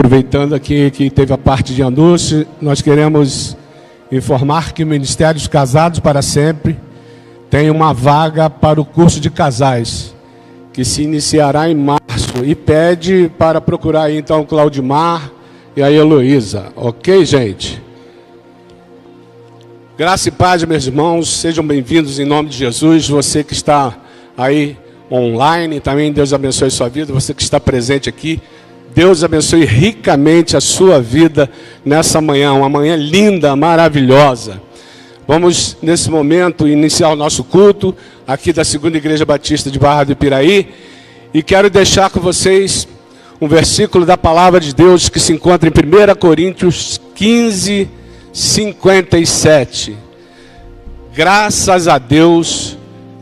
Aproveitando aqui que teve a parte de anúncio, nós queremos informar que o Ministério dos Casados para Sempre tem uma vaga para o curso de casais, que se iniciará em março, e pede para procurar aí, então, o Claudimar e a Heloísa. Ok, gente? Graça e paz, meus irmãos, sejam bem-vindos em nome de Jesus. Você que está aí online, também Deus abençoe a sua vida. Você que está presente aqui, Deus abençoe ricamente a sua vida nessa manhã, uma manhã linda, maravilhosa. Vamos, nesse momento, iniciar o nosso culto aqui da Segunda Igreja Batista de Barra do Piraí. E quero deixar com vocês um versículo da Palavra de Deus que se encontra em 1 Coríntios 15, 57. Graças a Deus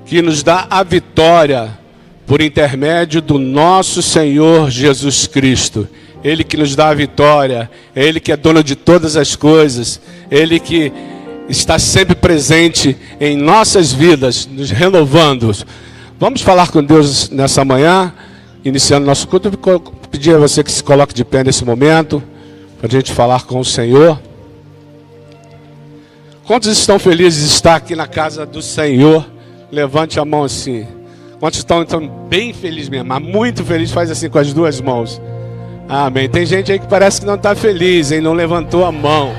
que nos dá a vitória por intermédio do nosso Senhor Jesus Cristo. Ele que nos dá a vitória, é Ele que é dono de todas as coisas, Ele que está sempre presente em nossas vidas, nos renovando. Vamos falar com Deus nessa manhã, iniciando nosso culto. Eu vou pedir a você que se coloque de pé nesse momento, para a gente falar com o Senhor. Quantos estão felizes de estar aqui na casa do Senhor? Levante a mão assim. Quantos estão então bem felizes mesmo? Mas muito feliz, faz assim com as duas mãos. Amém. Tem gente aí que parece que não está feliz, hein? Não levantou a mão.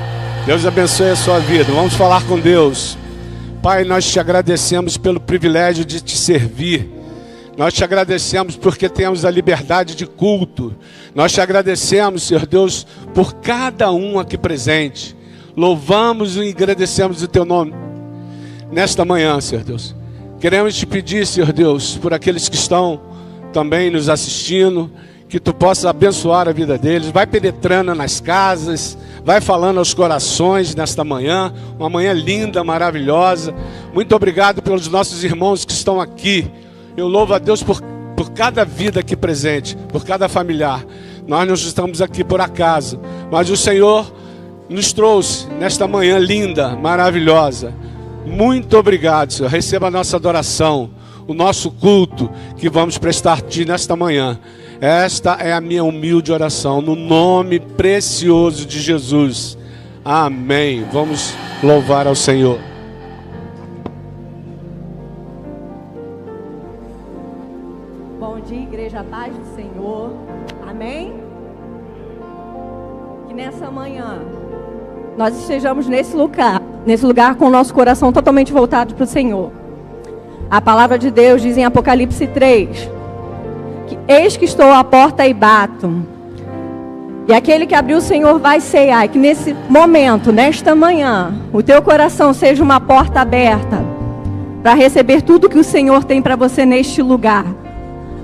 Deus abençoe a sua vida. Vamos falar com Deus. Pai, nós te agradecemos pelo privilégio de te servir. Nós te agradecemos porque temos a liberdade de culto. Nós te agradecemos, Senhor Deus, por cada um aqui presente. Louvamos e agradecemos o teu nome nesta manhã, Senhor Deus. Queremos te pedir, Senhor Deus, por aqueles que estão também nos assistindo, que tu possas abençoar a vida deles. Vai penetrando nas casas, vai falando aos corações nesta manhã, uma manhã linda, maravilhosa. Muito obrigado pelos nossos irmãos que estão aqui. Eu louvo a Deus por cada vida aqui presente, por cada familiar. Nós não estamos aqui por acaso, mas o Senhor nos trouxe nesta manhã linda, maravilhosa. Muito obrigado, Senhor. Receba a nossa adoração, o nosso culto que vamos prestar a Ti nesta manhã. Esta é a minha humilde oração, no nome precioso de Jesus. Amém. Vamos louvar ao Senhor. Bom dia, Igreja Paz do Senhor. Amém? Que nessa manhã nós estejamos nesse lugar com o nosso coração totalmente voltado para o Senhor. A palavra de Deus diz em Apocalipse 3, que eis que estou à porta e bato. E aquele que abriu o Senhor vai ceiar. E que nesse momento, nesta manhã, o teu coração seja uma porta aberta para receber tudo que o Senhor tem para você neste lugar.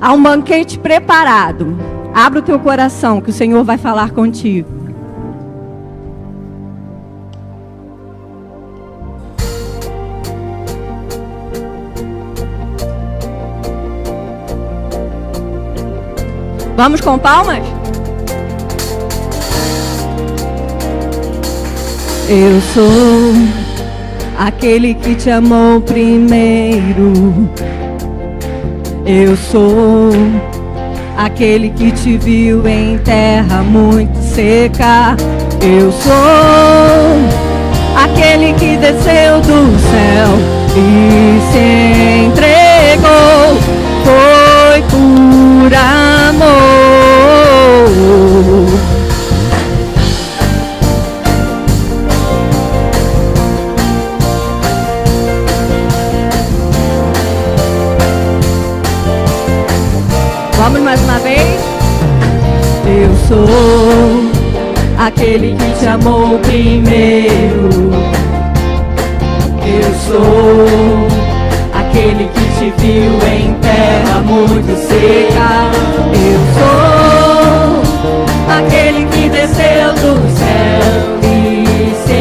Há um banquete preparado. Abra o teu coração que o Senhor vai falar contigo. Vamos com palmas? Eu sou aquele que te amou primeiro. Eu sou aquele que te viu em terra muito seca. Eu sou aquele que desceu do céu e se entregou. Foi por amor. Vamos mais uma vez? Eu sou aquele que te amou primeiro. Eu sou aquele que te viu em terra muito seca. Eu sou aquele que desceu do céu e se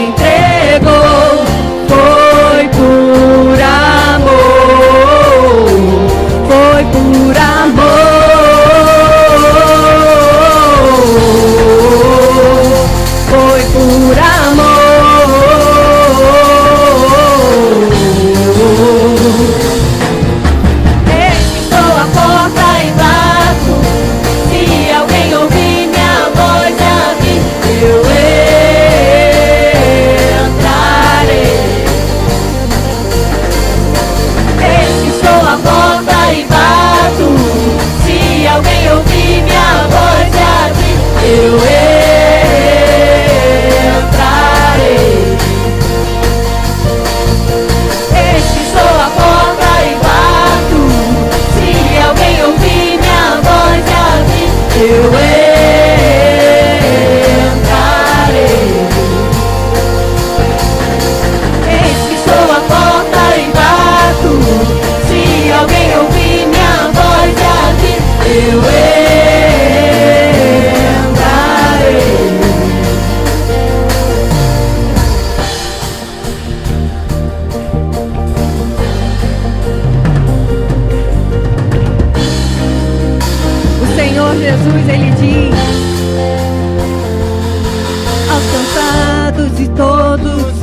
entregou. Foi por amor. Foi por amor. Foi por amor. Estou à porta e bato. Se alguém ouvir minha voz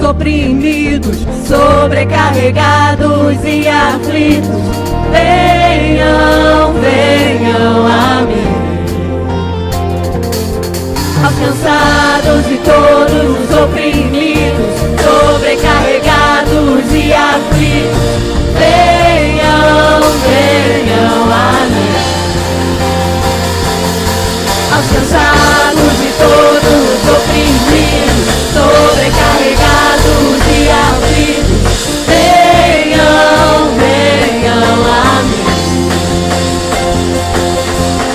oprimidos, sobrecarregados e aflitos, venham, venham a mim. Aos cansados e todos os oprimidos, sobrecarregados e aflitos, venham, venham a mim. Aos cansados e todos os oprimidos, sobrecarregados e aflitos, venham, venham a mim.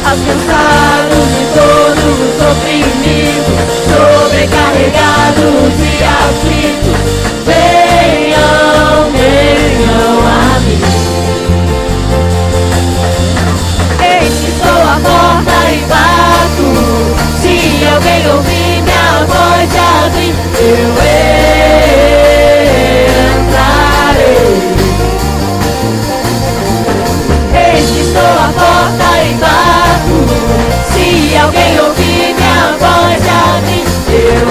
Aos cansados e todos os oprimidos, sobrecarregados e aflitos, venham, venham a mim. Eis que estou à porta e bato. Se alguém ouvir minha voz e abrir, eu entrarei. Eis que estou à porta e bato. Se alguém ouvir minha voz e abrir, eu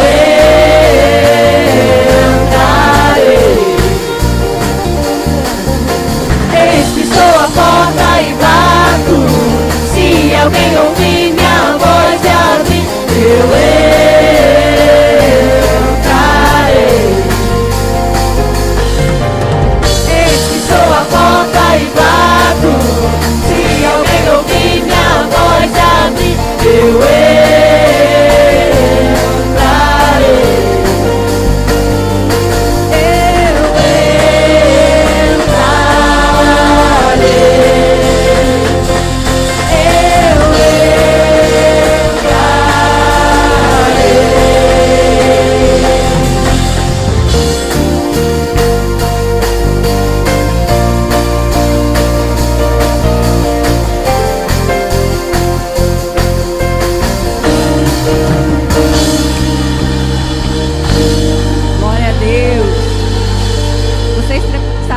entrarei. Eis que estou à porta e bato. Se alguém ouvir minha voz e abrir, eu entrarei. Eis que estou à porta e bato. Se alguém ouvir minha voz e abrir, eu entrarei.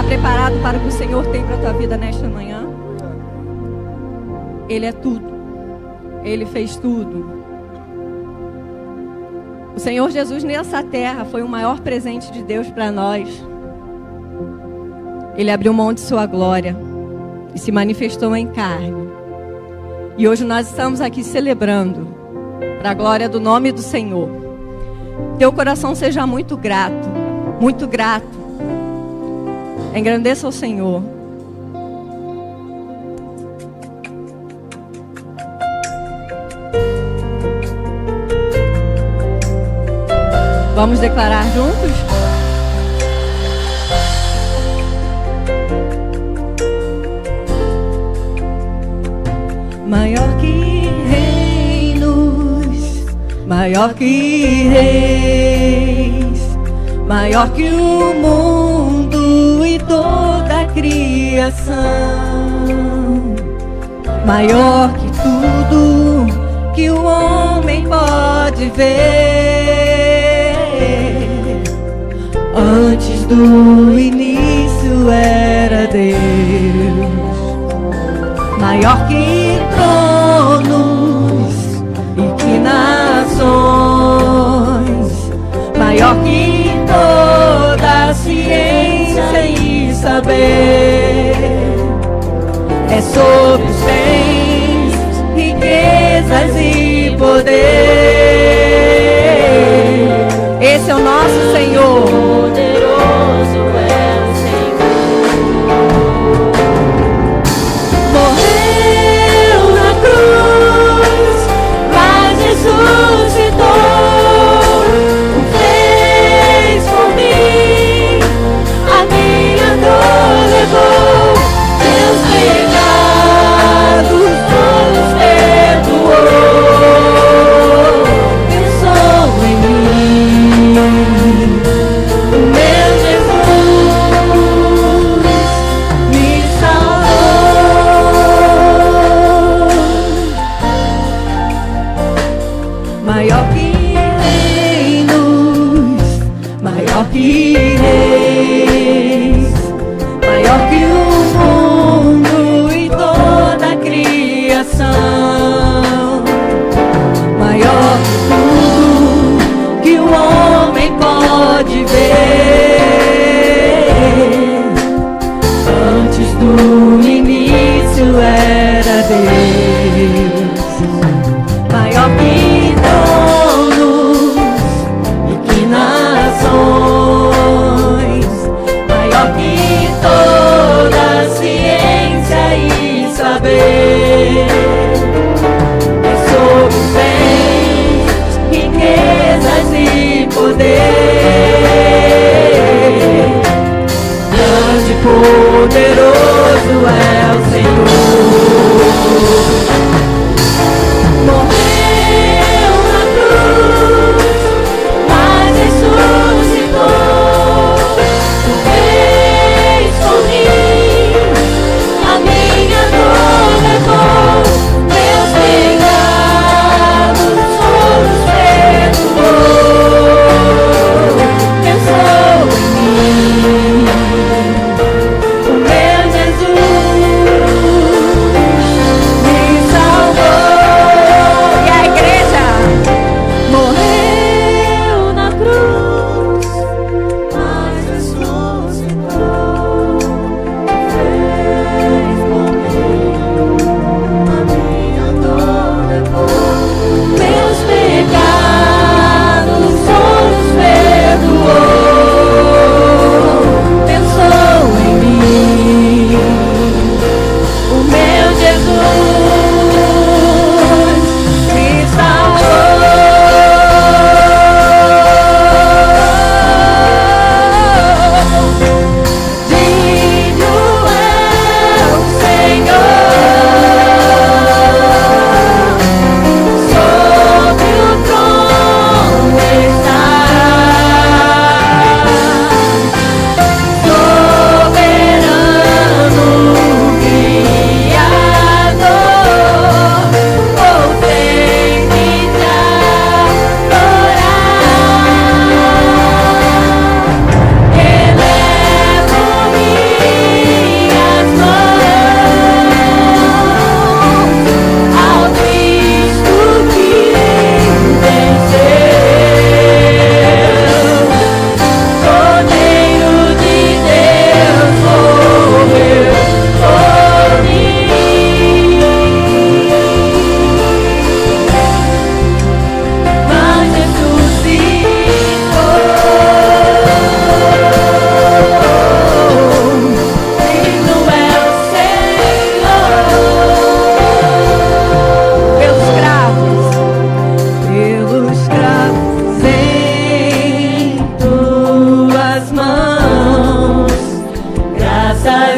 Preparado para o que o Senhor tem para a tua vida nesta manhã? Ele é tudo. Ele fez tudo. O Senhor Jesus nessa terra foi o maior presente de Deus para nós. Ele abriu mão de sua glória e se manifestou em carne. E hoje nós estamos aqui celebrando para a glória do nome do Senhor. Teu coração seja muito grato, muito grato. Engrandeça o Senhor. Vamos declarar juntos? Maior que reinos, maior que reis, maior que o mundo e toda a criação, maior que tudo que o homem pode ver. Antes do início era Deus, maior que tronos e que nações, maior que toda a ciência e saber. É sobre os bens, riquezas e poder. Esse é o nosso Senhor. Poderoso é o Senhor. Morreu na cruz, mas ressuscitou. O fez por mim, a minha dor levou. Meus pecados todos perdoou. Pensou em mim, o meu Jesus me salvou. Maior que reinos, maior que reis, maior que o mundo e toda a criação, maior que tudo que o homem pode ver.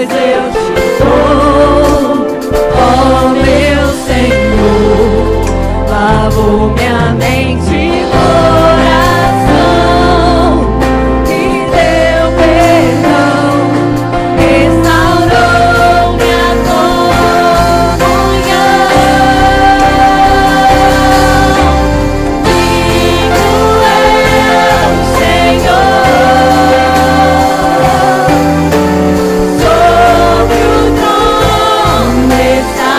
pois eu te dou, ó meu Senhor, lavou minha mente e coração, e deu perdão, restaurou minha comunhão. Digno é o Senhor, sobre o trono está.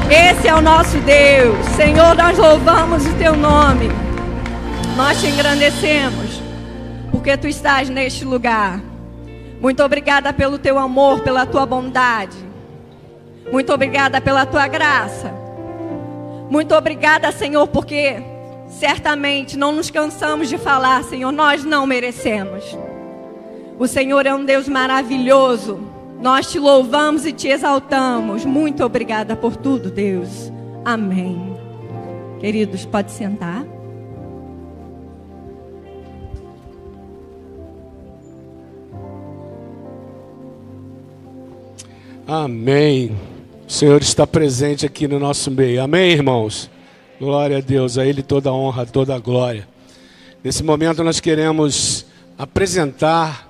Esse é o nosso Deus. Senhor, nós louvamos o Teu nome. Nós te engrandecemos, porque Tu estás neste lugar. Muito obrigada pelo Teu amor, pela Tua bondade. Muito obrigada pela Tua graça. Muito obrigada, Senhor, porque certamente não nos cansamos de falar, Senhor, nós não merecemos. O Senhor é um Deus maravilhoso. Nós te louvamos e te exaltamos. Muito obrigada por tudo, Deus. Amém. Queridos, pode sentar. Amém. O Senhor está presente aqui no nosso meio. Amém, irmãos? Glória a Deus. A Ele toda a honra, toda a glória. Nesse momento nós queremos apresentar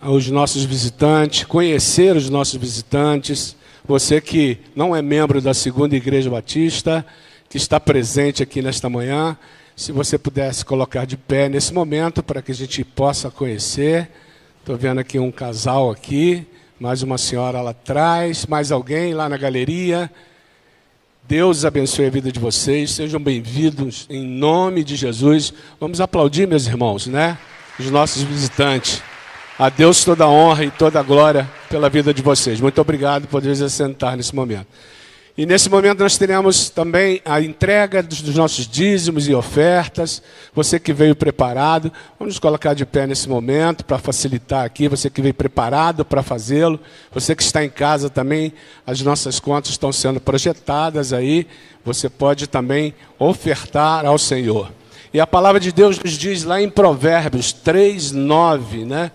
aos nossos visitantes, conhecer os nossos visitantes. Você que não é membro da Segunda Igreja Batista, que está presente aqui nesta manhã, se você pudesse colocar de pé nesse momento para que a gente possa conhecer. Estou vendo aqui um casal aqui, mais uma senhora lá atrás, mais alguém lá na galeria. Deus abençoe a vida de vocês, sejam bem-vindos em nome de Jesus. Vamos aplaudir, meus irmãos, né? Os nossos visitantes. A Deus toda a honra e toda a glória pela vida de vocês. Muito obrigado por poder assentar nesse momento. E nesse momento nós teremos também a entrega dos nossos dízimos e ofertas. Você que veio preparado, vamos nos colocar de pé nesse momento para facilitar aqui. Você que veio preparado para fazê-lo. Você que está em casa também, as nossas contas estão sendo projetadas aí. Você pode também ofertar ao Senhor. E a palavra de Deus nos diz lá em Provérbios 3:9, né?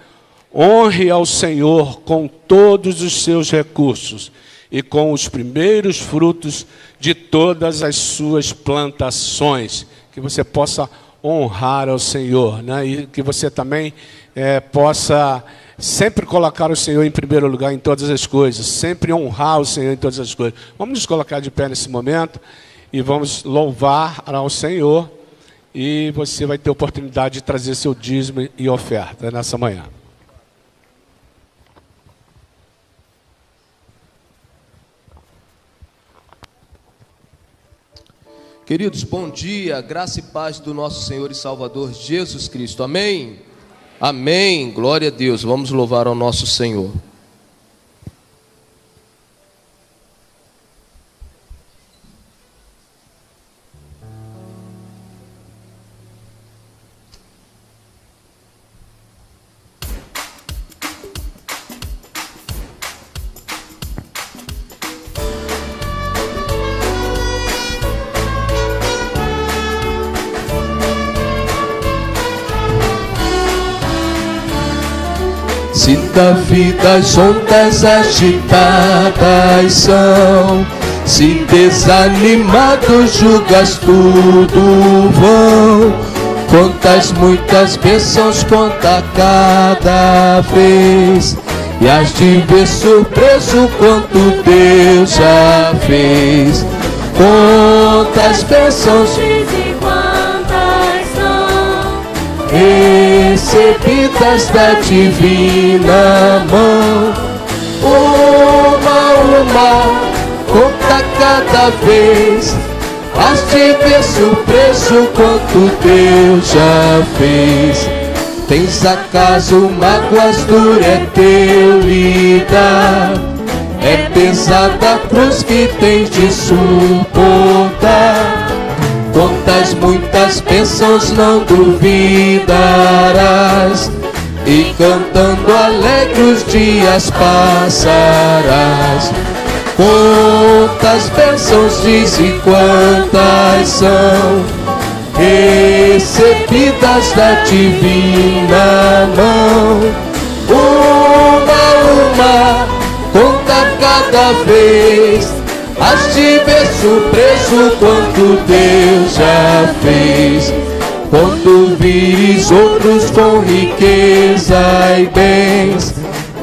Honre ao Senhor com todos os seus recursos e com os primeiros frutos de todas as suas plantações. Que você possa honrar ao Senhor, né? E que você também possa sempre colocar o Senhor em primeiro lugar em todas as coisas, sempre honrar o Senhor em todas as coisas. Vamos nos colocar de pé nesse momento e vamos louvar ao Senhor. E você vai ter oportunidade de trazer seu dízimo e oferta nessa manhã. Queridos, bom dia, graça e paz do nosso Senhor e Salvador Jesus Cristo, amém? Amém, glória a Deus, vamos louvar ao nosso Senhor. Se da vida as ondas agitadas são, se desanimado julgas tudo vão, quantas muitas bênçãos conta cada vez, e has de ver surpreso quanto Deus já fez. Quantas bênçãos recebidas da divina mão, uma, conta cada vez, has de ver surpreso quanto Deus já fez. Tens acaso mágoas, dura é teu lidar, é pesada a cruz que tens de suportar. Quantas muitas bênçãos não duvidarás, e cantando alegre os dias passarás. Quantas bênçãos diz e quantas são, recebidas da divina mão. Uma, conta cada vez, has de ver surpreso quanto Deus já fez. Quando vires outros com riqueza e bens,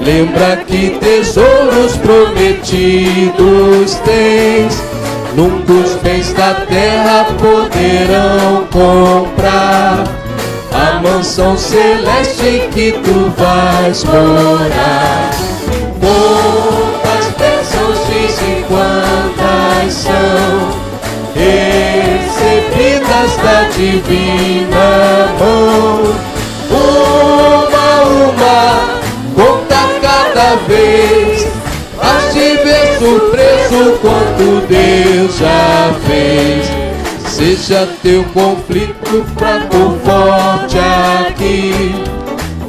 lembra que tesouros prometidos tens. Nunca os bens da terra poderão comprar a mansão celeste em que tu vais morar. Quantas bênçãos diz e quantas são, recebidas da divina mão. Uma, conta cada vez, has de ver surpreso quanto Deus já fez. Seja teu conflito fraco ou forte aqui,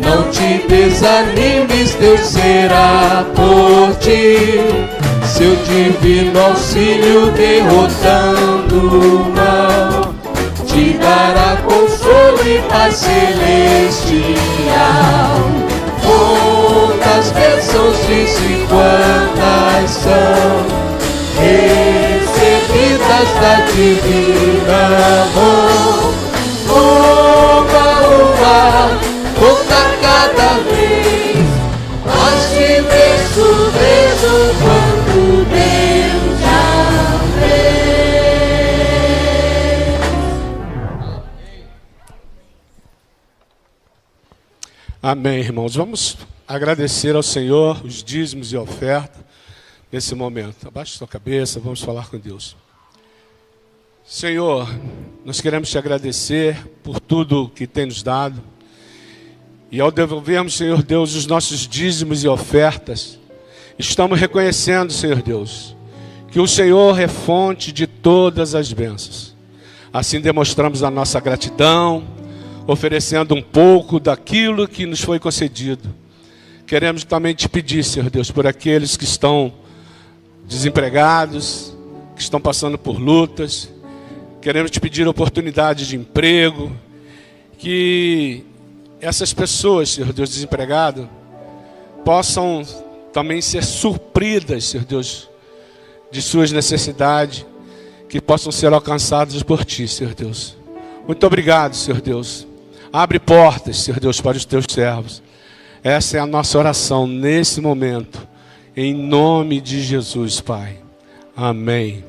não te desanimes, Deus será por ti. Seu divino auxílio derrotando o mal, te dará consolo e paz celestial. Quantas bênçãos diz e quantas são, recebidas da divina mão. Uma, conta cada vez, has de ver surpreso quanto Deus já fez. Amém, irmãos. Vamos agradecer ao Senhor os dízimos e oferta nesse momento. Abaixe sua cabeça, vamos falar com Deus. Senhor, nós queremos te agradecer por tudo que tem nos dado. E ao devolvermos, Senhor Deus, os nossos dízimos e ofertas, estamos reconhecendo, Senhor Deus, que o Senhor é fonte de todas as bênçãos. Assim demonstramos a nossa gratidão, oferecendo um pouco daquilo que nos foi concedido. Queremos também te pedir, Senhor Deus, por aqueles que estão desempregados, que estão passando por lutas. Queremos te pedir oportunidade de emprego, que essas pessoas, Senhor Deus, desempregadas, possam também ser supridas, Senhor Deus, de suas necessidades, que possam ser alcançadas por Ti, Senhor Deus. Muito obrigado, Senhor Deus. Abre portas, Senhor Deus, para os Teus servos. Essa é a nossa oração nesse momento, em nome de Jesus, Pai. Amém.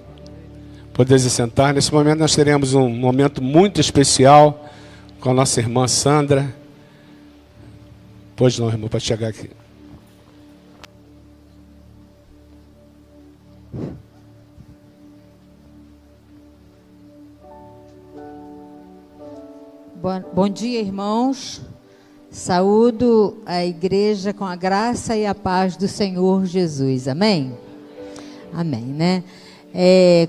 Podeis sentar. Nesse momento nós teremos um momento muito especial com a nossa irmã Sandra. Pois não, irmão, pode chegar aqui. Bom dia, irmãos. Saúdo a igreja com a graça e a paz do Senhor Jesus. Amém? Amém, né?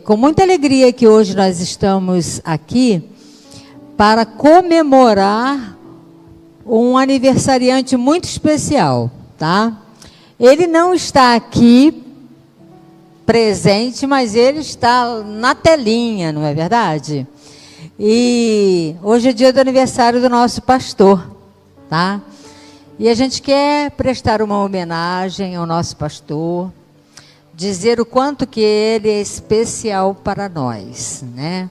Com muita alegria que hoje nós estamos aqui para comemorar um aniversariante muito especial, tá? Ele não está aqui presente, mas ele está na telinha, não é verdade? E hoje é dia do aniversário do nosso pastor, tá? E a gente quer prestar uma homenagem ao nosso pastor, dizer o quanto que ele é especial para nós, né?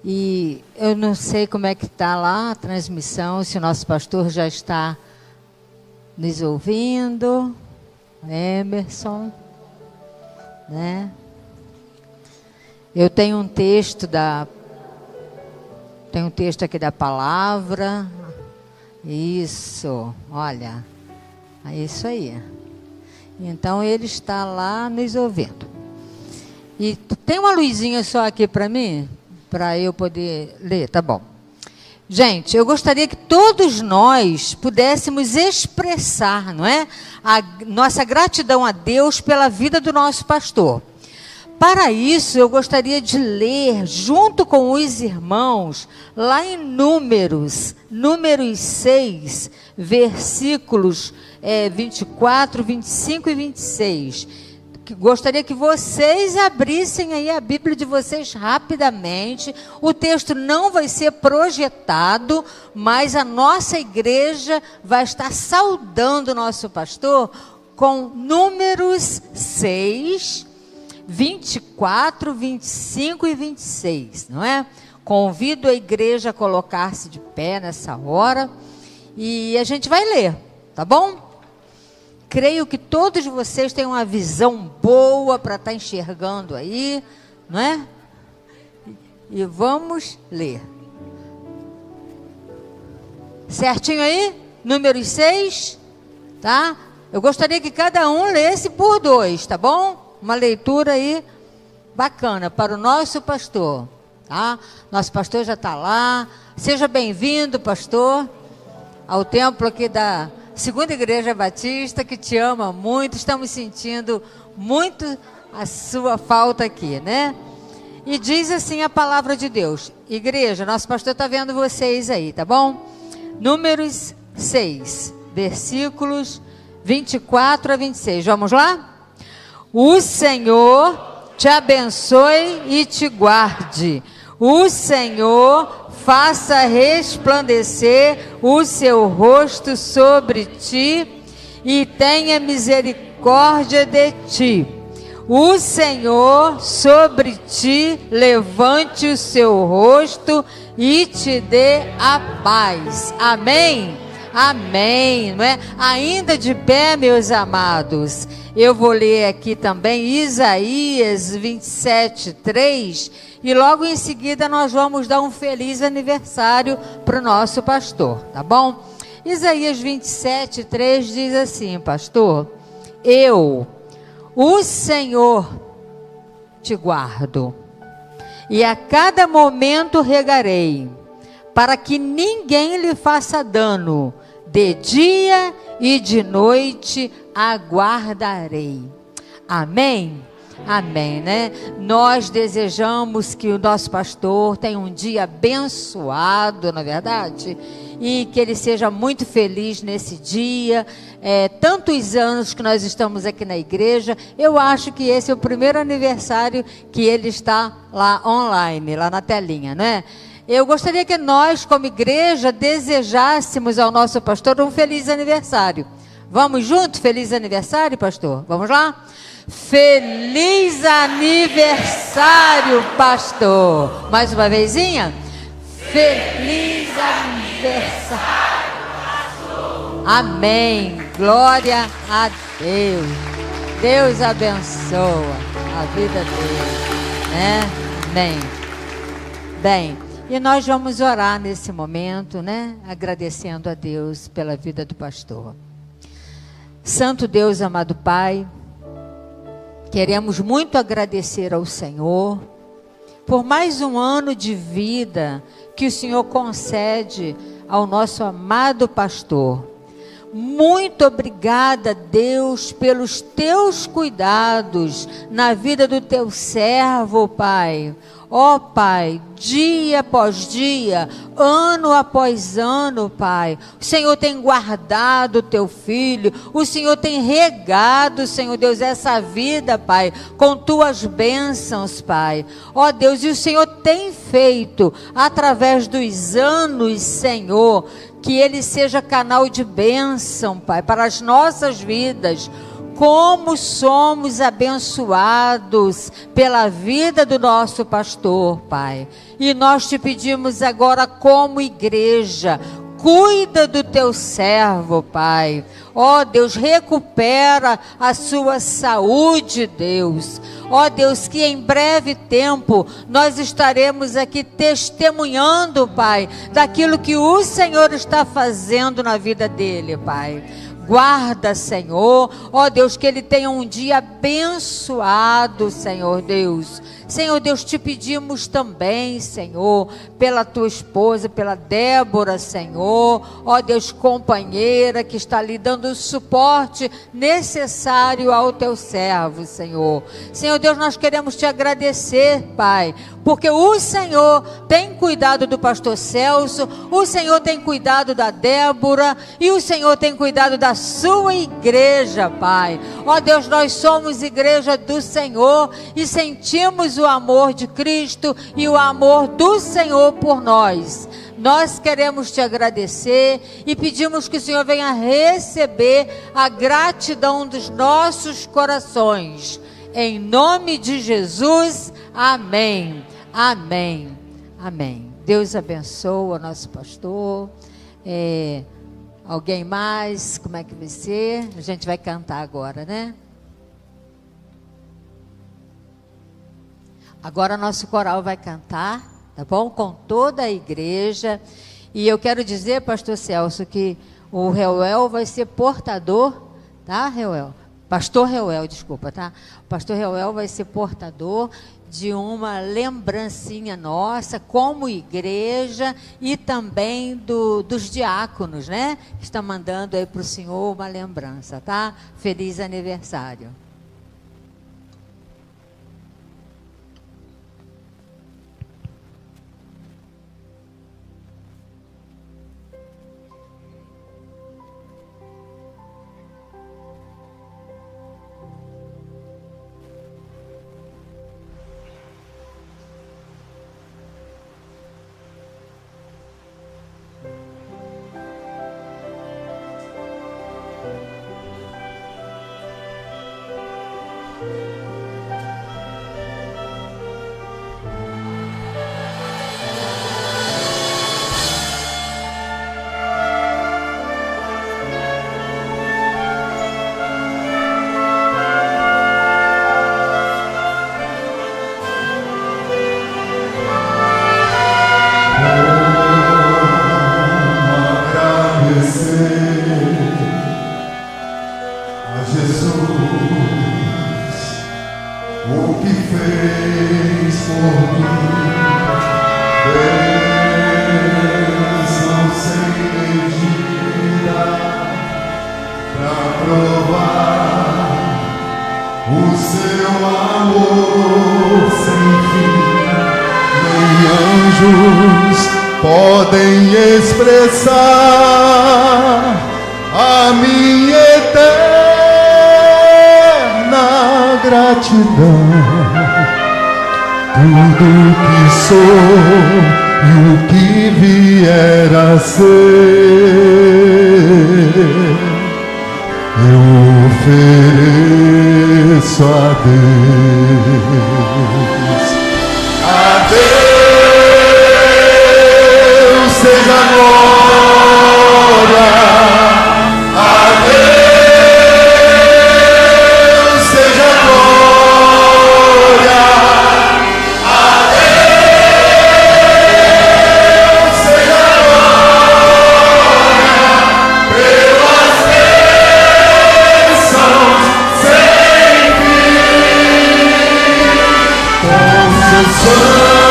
E eu não sei como é que está lá a transmissão, se o nosso pastor já está nos ouvindo, Emerson, né? Eu tenho um texto aqui da palavra. Isso, olha, é isso aí. Então ele está lá nos ouvindo. E tem uma luzinha só aqui para mim, para eu poder ler, tá bom. Gente, eu gostaria que todos nós pudéssemos expressar, não é? A nossa gratidão a Deus pela vida do nosso pastor. Para isso, eu gostaria de ler, junto com os irmãos, lá em Números 6, versículos 24, 25 e 26. Gostaria que vocês abrissem aí a Bíblia de vocês rapidamente. O texto não vai ser projetado, mas a nossa igreja vai estar saudando o nosso pastor com Números 6, 24, 25 e 26, não é? Convido a igreja a colocar-se de pé nessa hora e a gente vai ler, tá bom? Creio que todos vocês têm uma visão boa para estar enxergando aí, não é? E vamos ler. Certinho aí? Números 6, tá? Eu gostaria que cada um lesse por 2, tá bom? Uma leitura aí bacana para o nosso pastor, tá? Nosso pastor já está lá. Seja bem-vindo, pastor, ao templo aqui da Segunda Igreja Batista, que te ama muito. Estamos sentindo muito a sua falta aqui, né? E diz assim a palavra de Deus. Igreja, nosso pastor está vendo vocês aí, tá bom? Números 6, versículos 24 a 26. Vamos lá? O Senhor te abençoe e te guarde. O Senhor faça resplandecer o seu rosto sobre ti e tenha misericórdia de ti. O Senhor sobre ti levante o seu rosto e te dê a paz. Amém? Amém, não é? Ainda de pé, meus amados, eu vou ler aqui também Isaías 27, 3, e logo em seguida nós vamos dar um feliz aniversário para o nosso pastor, tá bom? Isaías 27, 3 diz assim, pastor: eu, o Senhor, te guardo, e a cada momento regarei, para que ninguém lhe faça dano, de dia e de noite aguardarei. Amém? Amém, né? Nós desejamos que o nosso pastor tenha um dia abençoado, não é verdade? E que ele seja muito feliz nesse dia. Tantos anos que nós estamos aqui na igreja, eu acho que esse é o primeiro aniversário que ele está lá online, lá na telinha, né? Eu gostaria que nós, como igreja, desejássemos ao nosso pastor um feliz aniversário. Vamos junto? Feliz aniversário, pastor? Vamos lá? Feliz aniversário, pastor. Mais uma vezinha? Feliz aniversário, pastor. Amém. Glória a Deus. Deus abençoa a vida dele, né? Amém. Bem, e nós vamos orar nesse momento, né? Agradecendo a Deus pela vida do pastor. Santo Deus, amado Pai, queremos muito agradecer ao Senhor por mais um ano de vida que o Senhor concede ao nosso amado pastor. Muito obrigada, Deus, pelos teus cuidados na vida do teu servo, Pai. Ó Pai, dia após dia, ano após ano, Pai, o Senhor tem guardado o teu filho, o Senhor tem regado, Senhor Deus, essa vida, Pai, com tuas bênçãos, Pai. Ó Deus, e o Senhor tem feito, através dos anos, Senhor, que ele seja canal de bênção, Pai, para as nossas vidas. Como somos abençoados pela vida do nosso pastor, Pai. E nós te pedimos agora, como igreja, cuida do teu servo, Pai. Ó Deus, recupera a sua saúde, Deus. Ó Deus, que em breve tempo nós estaremos aqui testemunhando, Pai, daquilo que o Senhor está fazendo na vida dele, Pai. Guarda, Senhor, ó Deus, que ele tenha um dia abençoado, Senhor Deus. Senhor Deus, te pedimos também, Senhor, pela tua esposa, pela Débora, Senhor, ó Deus, companheira que está lhe dando o suporte necessário ao teu servo, Senhor. Senhor Deus, nós queremos te agradecer, Pai, porque o Senhor tem cuidado do pastor Celso, o Senhor tem cuidado da Débora e o Senhor tem cuidado da sua igreja, Pai. Ó Deus, nós somos igreja do Senhor e sentimos o amor de Cristo e o amor do Senhor por nós. Nós queremos te agradecer e pedimos que o Senhor venha receber a gratidão dos nossos corações. Em nome de Jesus, amém, amém, amém. Deus abençoe o nosso pastor. Alguém mais? Como é que vai ser? A gente vai cantar agora, né? Agora nosso coral vai cantar, tá bom? Com toda a igreja. E eu quero dizer, pastor Celso, que o Reuel vai ser portador, tá, Reuel? Pastor Reuel, desculpa, tá? O pastor Reuel vai ser portador de uma lembrancinha nossa, como igreja, e também dos diáconos, né? Que está mandando aí para o senhor uma lembrança, tá? Feliz aniversário. Podem expressar a minha eterna gratidão. Tudo que sou e o que vier a ser, eu ofereço a Deus. A Deus seja a glória, a Deus seja a glória, a Deus seja a glória, pelas bênçãos sem fim, com seus santos.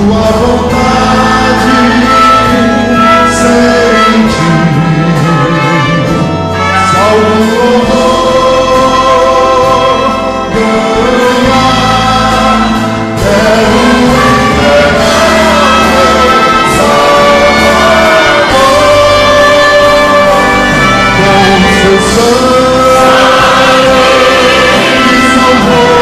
tua vontade sente, salvo louvor ganhar, quero entregar Salvador, com seu sangue me salvou.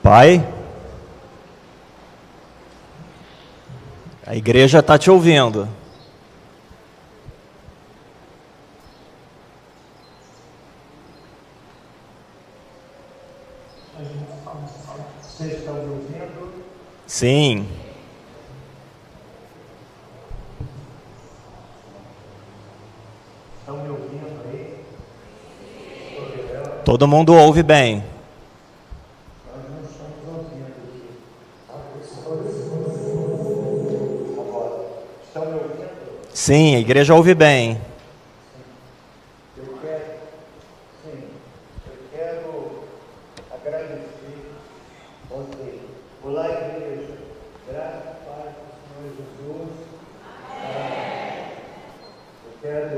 Pai, a igreja está te ouvindo. Você está me ouvindo? Sim. Estão me ouvindo aí? Todo mundo ouve bem. Nós não estamos ouvindo aqui. Agora, estão me ouvindo? Sim, a igreja ouve bem. Eu quero agradecer você. Olá, igreja. Graças a Pai do Senhor Jesus. Amém. Eu quero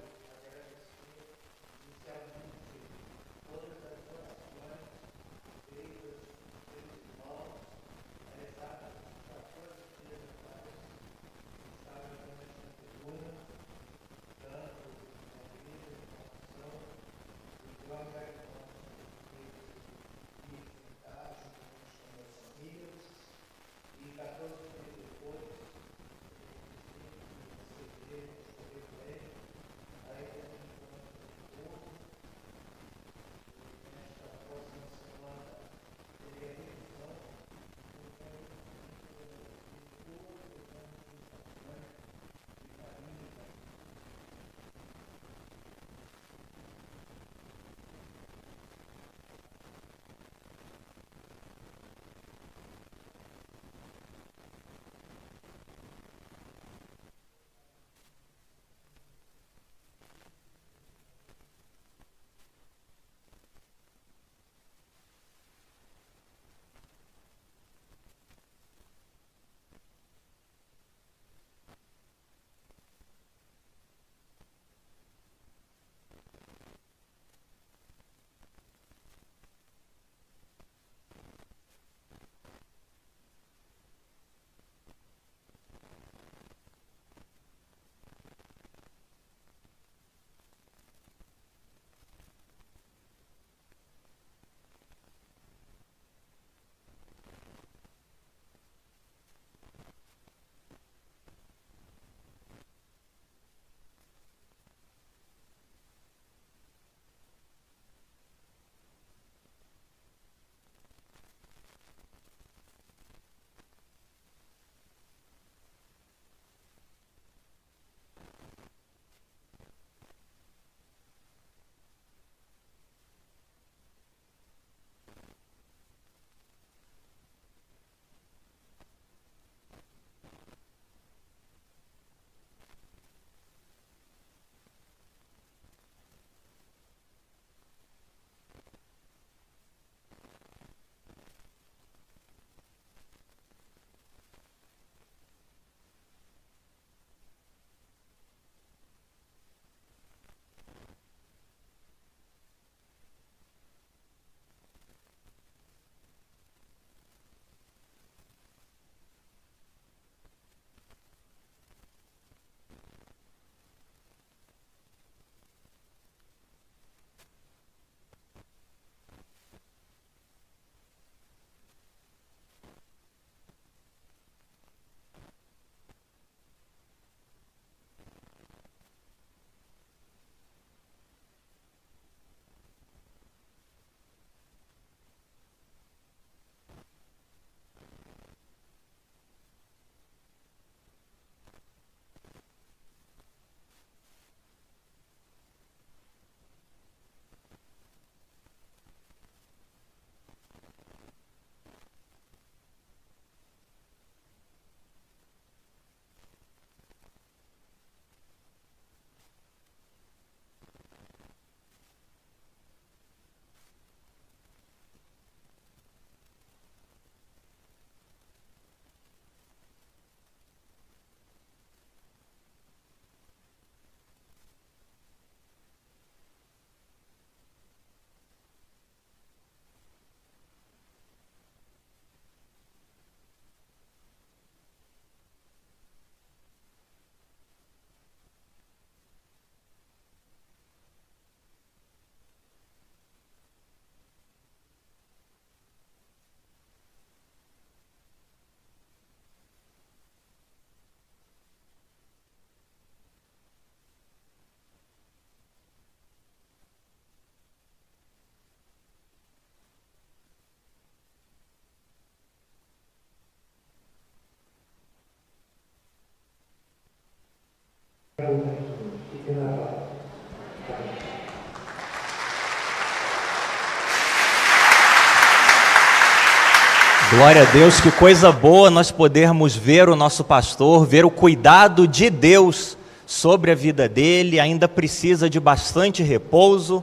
Glória a Deus, que coisa boa nós podermos ver o nosso pastor, ver o cuidado de Deus sobre a vida dele. Ainda precisa de bastante repouso,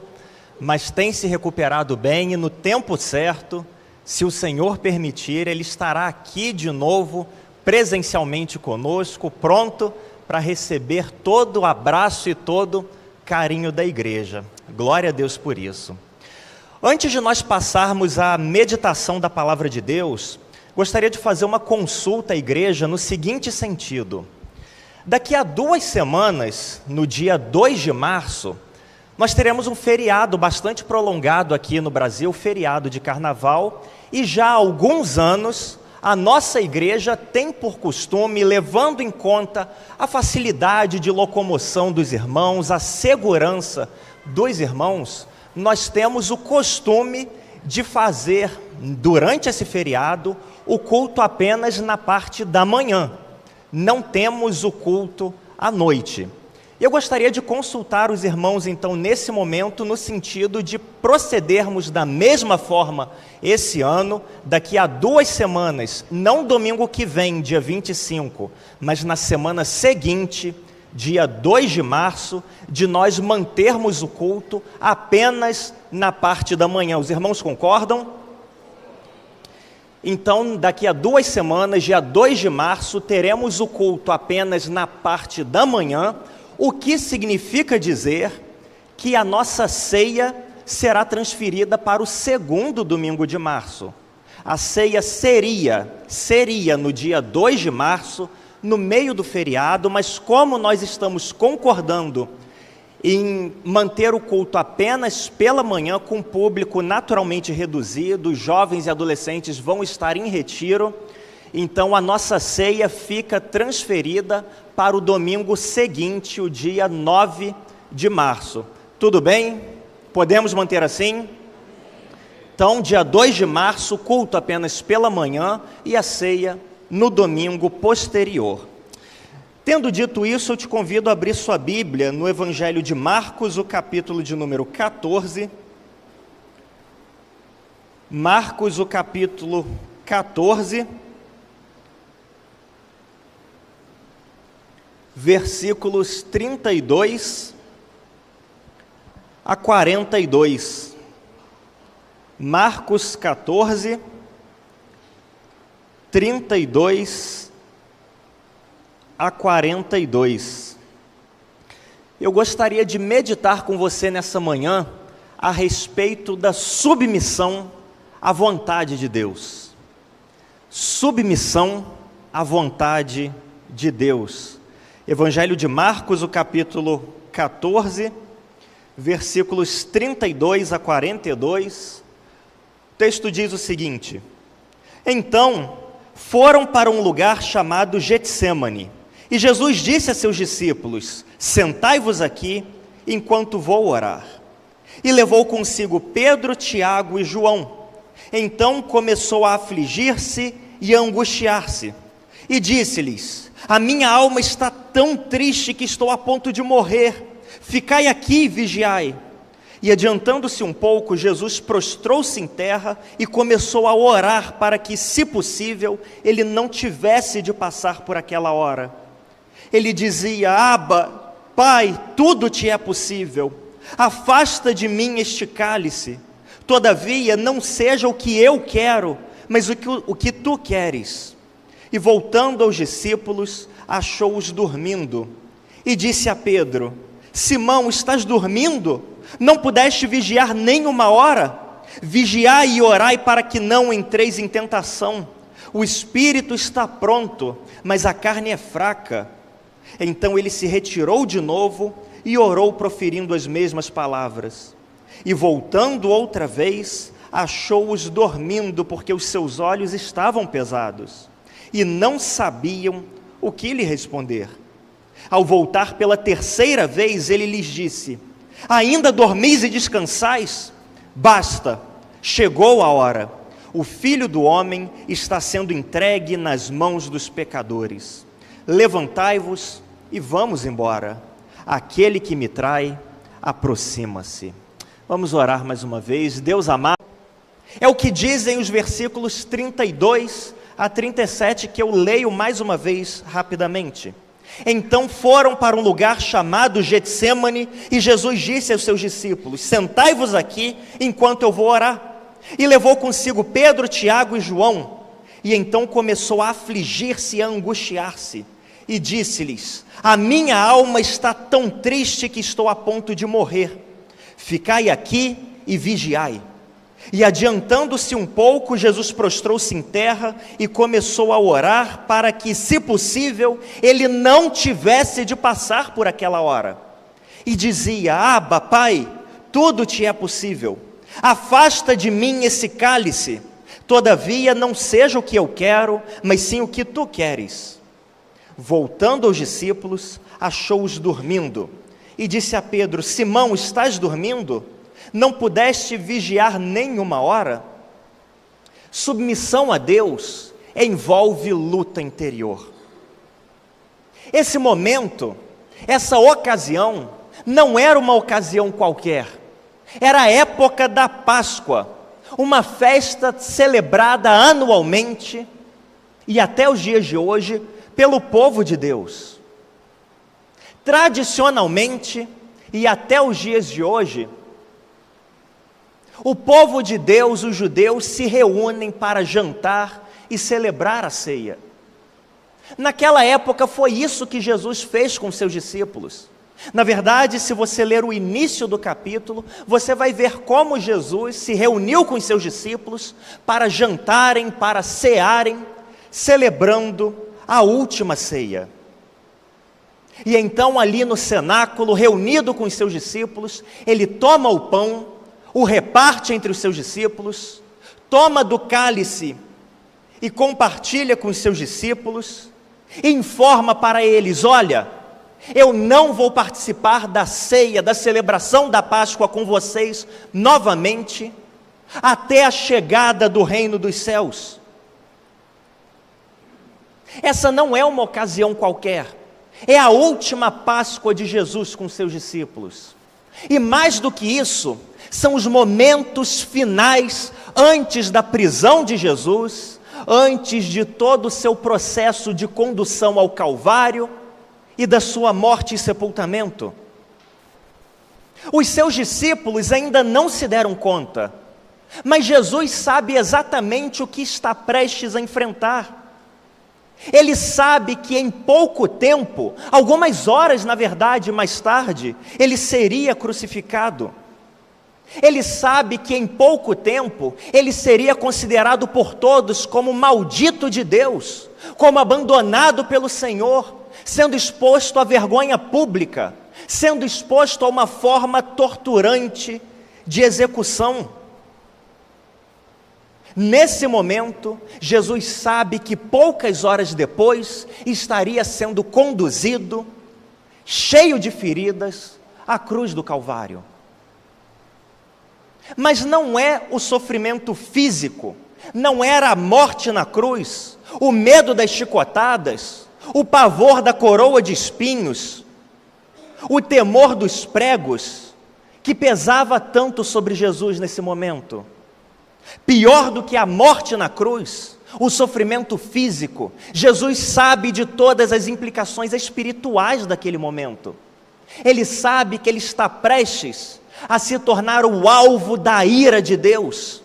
mas tem se recuperado bem e no tempo certo, se o Senhor permitir, ele estará aqui de novo, presencialmente conosco, pronto para receber todo o abraço e todo o carinho da igreja. Glória a Deus por isso. Antes de nós passarmos à meditação da palavra de Deus, gostaria de fazer uma consulta à igreja no seguinte sentido. Daqui a 2 semanas, no dia 2 de março, nós teremos um feriado bastante prolongado aqui no Brasil, feriado de carnaval, e já há alguns anos a nossa igreja tem por costume, levando em conta a facilidade de locomoção dos irmãos, a segurança dos irmãos, nós temos o costume de fazer, durante esse feriado, o culto apenas na parte da manhã. Não temos o culto à noite. Eu gostaria de consultar os irmãos, então, nesse momento, no sentido de procedermos da mesma forma esse ano, daqui a 2 semanas, não domingo que vem, dia 25, mas na semana seguinte, dia 2 de março, de nós mantermos o culto apenas na parte da manhã. Os irmãos concordam? Então, daqui a 2 semanas, dia 2 de março, teremos o culto apenas na parte da manhã, o que significa dizer que a nossa ceia será transferida para o 2º domingo de março. A ceia seria no dia 2 de março, no meio do feriado, mas como nós estamos concordando em manter o culto apenas pela manhã, com público naturalmente reduzido, jovens e adolescentes vão estar em retiro, então a nossa ceia fica transferida para o domingo seguinte, o dia 9 de março. Tudo bem? Podemos manter assim? Então, dia 2 de março, culto apenas pela manhã e a ceia no domingo posterior. Tendo dito isso, eu te convido a abrir sua Bíblia no Evangelho de Marcos, o capítulo de número 14. Marcos, o capítulo 14, versículos 32 a 42. Marcos 14, 32 a 42. Eu gostaria de meditar com você nessa manhã a respeito da submissão à vontade de Deus. Submissão à vontade de Deus. Evangelho de Marcos, o capítulo 14, versículos 32 a 42. O texto diz o seguinte: Então foram para um lugar chamado Getsêmani, e Jesus disse a seus discípulos: Sentai-vos aqui, enquanto vou orar. E levou consigo Pedro, Tiago e João. Então começou a afligir-se e a angustiar-se, e disse-lhes: A minha alma está tão triste que estou a ponto de morrer. Ficai aqui e vigiai. E adiantando-se um pouco, Jesus prostrou-se em terra e começou a orar para que, se possível, ele não tivesse de passar por aquela hora. Ele dizia: Abba, Pai, tudo te é possível. Afasta de mim este cálice. Todavia, não seja o que eu quero, mas o que tu queres. E voltando aos discípulos, achou-os dormindo. E disse a Pedro: Simão, estás dormindo? Não pudeste vigiar nem uma hora? Vigiai e orai para que não entreis em tentação. O espírito está pronto, mas a carne é fraca. Então ele se retirou de novo e orou proferindo as mesmas palavras. E voltando outra vez, achou-os dormindo, porque os seus olhos estavam pesados, e não sabiam o que lhe responder. Ao voltar pela 3ª vez, ele lhes disse: Ainda dormis e descansais? Basta, chegou a hora. O Filho do Homem está sendo entregue nas mãos dos pecadores. Levantai-vos e vamos embora. Aquele que me trai, aproxima-se. Vamos orar mais uma vez. Deus amado, é o que dizem os versículos 32 a 37, que eu leio mais uma vez rapidamente. Então foram para um lugar chamado Getsêmani, e Jesus disse aos seus discípulos: sentai-vos aqui, enquanto eu vou orar. E levou consigo Pedro, Tiago e João, e então começou a afligir-se e a angustiar-se, e disse-lhes: a minha alma está tão triste que estou a ponto de morrer. Ficai aqui e vigiai. E adiantando-se um pouco, Jesus prostrou-se em terra e começou a orar para que, se possível, ele não tivesse de passar por aquela hora. E dizia: Abba, Pai, tudo te é possível. Afasta de mim esse cálice. Todavia, não seja o que eu quero, mas sim o que tu queres. Voltando aos discípulos, achou-os dormindo. E disse a Pedro: Simão, estás dormindo? Não pudeste vigiar nem uma hora? Submissão a Deus envolve luta interior. Esse momento, essa ocasião, não era uma ocasião qualquer. Era a época da Páscoa, uma festa celebrada anualmente e até os dias de hoje pelo povo de Deus. Tradicionalmente, e até os dias de hoje, o povo de Deus, os judeus, se reúnem para jantar e celebrar a ceia. Naquela época foi isso que Jesus fez com seus discípulos. Na verdade, se você ler o início do capítulo, você vai ver como Jesus se reuniu com os seus discípulos para jantarem, para cearem, celebrando a última ceia. E então ali no cenáculo, reunido com os seus discípulos, ele toma o pão, o reparte entre os seus discípulos, toma do cálice e compartilha com os seus discípulos, e informa para eles: olha, eu não vou participar da ceia, da celebração da Páscoa com vocês novamente, até a chegada do reino dos céus. Essa não é uma ocasião qualquer, é a última Páscoa de Jesus com seus discípulos. E mais do que isso, são os momentos finais antes da prisão de Jesus, antes de todo o seu processo de condução ao Calvário e da sua morte e sepultamento. Os seus discípulos ainda não se deram conta, mas Jesus sabe exatamente o que está prestes a enfrentar. Ele sabe que em pouco tempo, algumas horas na verdade mais tarde, ele seria crucificado. Ele sabe que em pouco tempo, ele seria considerado por todos como maldito de Deus, como abandonado pelo Senhor, sendo exposto à vergonha pública, sendo exposto a uma forma torturante de execução. Nesse momento, Jesus sabe que poucas horas depois estaria sendo conduzido, cheio de feridas, à cruz do Calvário. Mas não é o sofrimento físico, não era a morte na cruz, o medo das chicotadas, o pavor da coroa de espinhos, o temor dos pregos, que pesava tanto sobre Jesus nesse momento. Pior do que a morte na cruz, o sofrimento físico, Jesus sabe de todas as implicações espirituais daquele momento. Ele sabe que ele está prestes a se tornar o alvo da ira de Deus.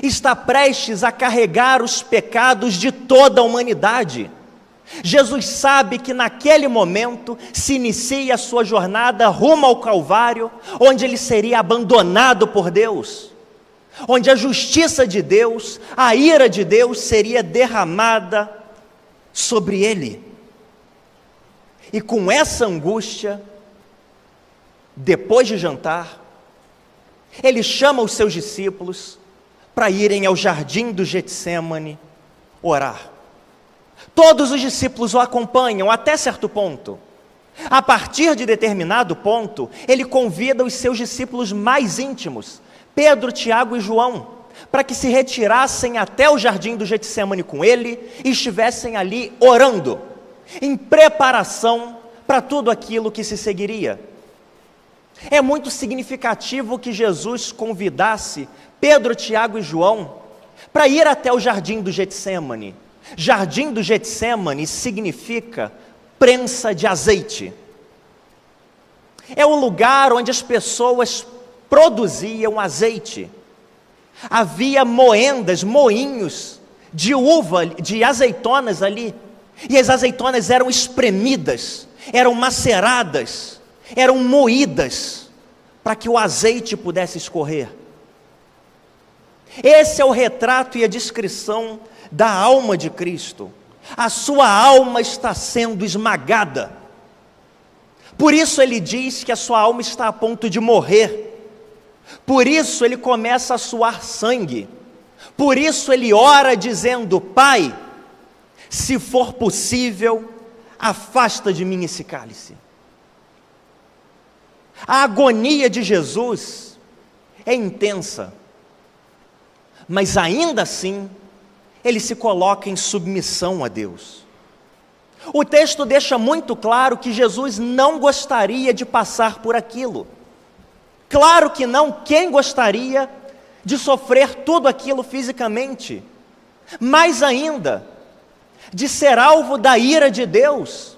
Está prestes a carregar os pecados de toda a humanidade. Jesus sabe que naquele momento se inicia a sua jornada rumo ao Calvário, onde ele seria abandonado por Deus, onde a justiça de Deus, a ira de Deus seria derramada sobre ele. E com essa angústia, depois de jantar, ele chama os seus discípulos para irem ao jardim do Getsêmani orar. Todos os discípulos o acompanham até certo ponto. A partir de determinado ponto, ele convida os seus discípulos mais íntimos, Pedro, Tiago e João, para que se retirassem até o jardim do Getsêmani com ele e estivessem ali orando. em preparação para tudo aquilo que se seguiria. É muito significativo que Jesus convidasse Pedro, Tiago e João para ir até o jardim do Getsêmani. Jardim do Getsêmani significa prensa de azeite. É o lugar onde as pessoas produziam azeite. Havia moinhos de uva, de azeitonas ali, e as azeitonas eram espremidas, eram maceradas, eram moídas, para que o azeite pudesse escorrer. Esse é o retrato e a descrição da alma de Cristo. A sua alma está sendo esmagada. Por isso ele diz que a sua alma está a ponto de morrer. Por isso ele começa a suar sangue. Por isso ele ora dizendo: Pai, se for possível, afasta de mim esse cálice. A agonia de Jesus é intensa, mas ainda assim, ele se coloca em submissão a Deus. O texto deixa muito claro que Jesus não gostaria de passar por aquilo. Claro que não, quem gostaria de sofrer tudo aquilo fisicamente? Mais ainda, de ser alvo da ira de Deus,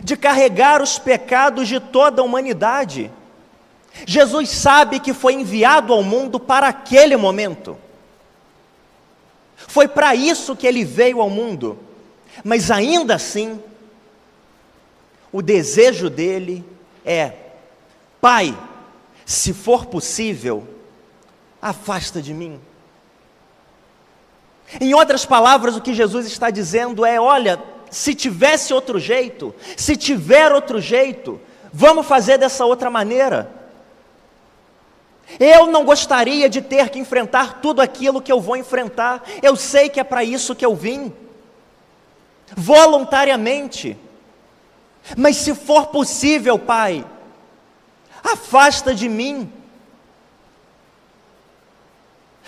de carregar os pecados de toda a humanidade. Jesus sabe que foi enviado ao mundo para aquele momento. Foi para isso que ele veio ao mundo. Mas ainda assim, o desejo dele é: Pai, se for possível, afasta de mim. Em outras palavras, o que Jesus está dizendo é: olha, se tivesse outro jeito, se tiver outro jeito, vamos fazer dessa outra maneira. Eu não gostaria de ter que enfrentar tudo aquilo que eu vou enfrentar. Eu sei que é para isso que eu vim, voluntariamente. Mas se for possível, Pai, afasta de mim.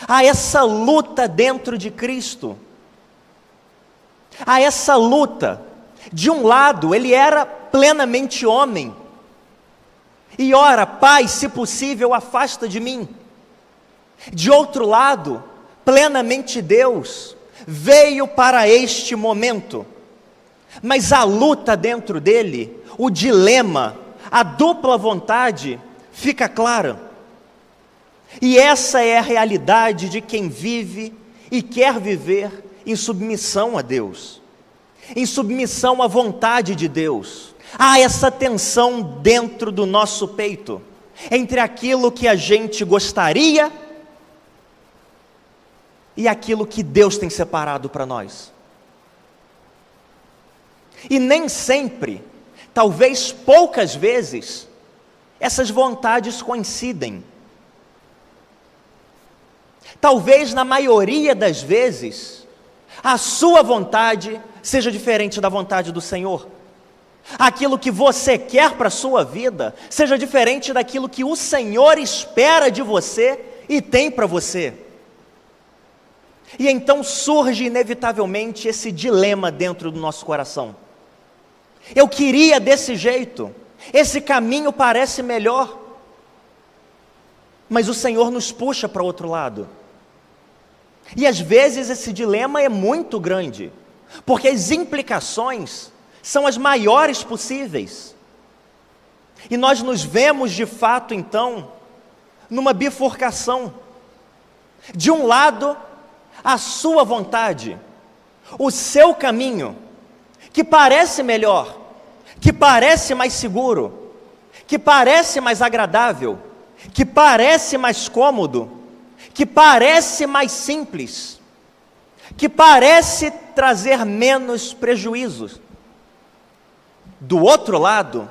Há essa luta dentro de Cristo. Há essa luta. De um lado, ele era plenamente homem. E ora, Pai, se possível, afasta de mim. De outro lado, plenamente Deus, veio para este momento. Mas a luta dentro dele, o dilema, a dupla vontade, fica clara. E essa é a realidade de quem vive e quer viver em submissão a Deus, em submissão à vontade de Deus. Há essa tensão dentro do nosso peito, entre aquilo que a gente gostaria e aquilo que Deus tem separado para nós. E nem sempre, talvez poucas vezes, essas vontades coincidem. Talvez na maioria das vezes, a sua vontade seja diferente da vontade do Senhor. Aquilo que você quer para a sua vida seja diferente daquilo que o Senhor espera de você e tem para você. E então surge inevitavelmente esse dilema dentro do nosso coração. Eu queria desse jeito, esse caminho parece melhor, mas o Senhor nos puxa para o outro lado. E às vezes esse dilema é muito grande, porque as implicações são as maiores possíveis. E nós nos vemos de fato então, numa bifurcação. De um lado, a sua vontade, o seu caminho, que parece melhor, que parece mais seguro, que parece mais agradável, que parece mais cômodo, que parece mais simples, que parece trazer menos prejuízos. Do outro lado,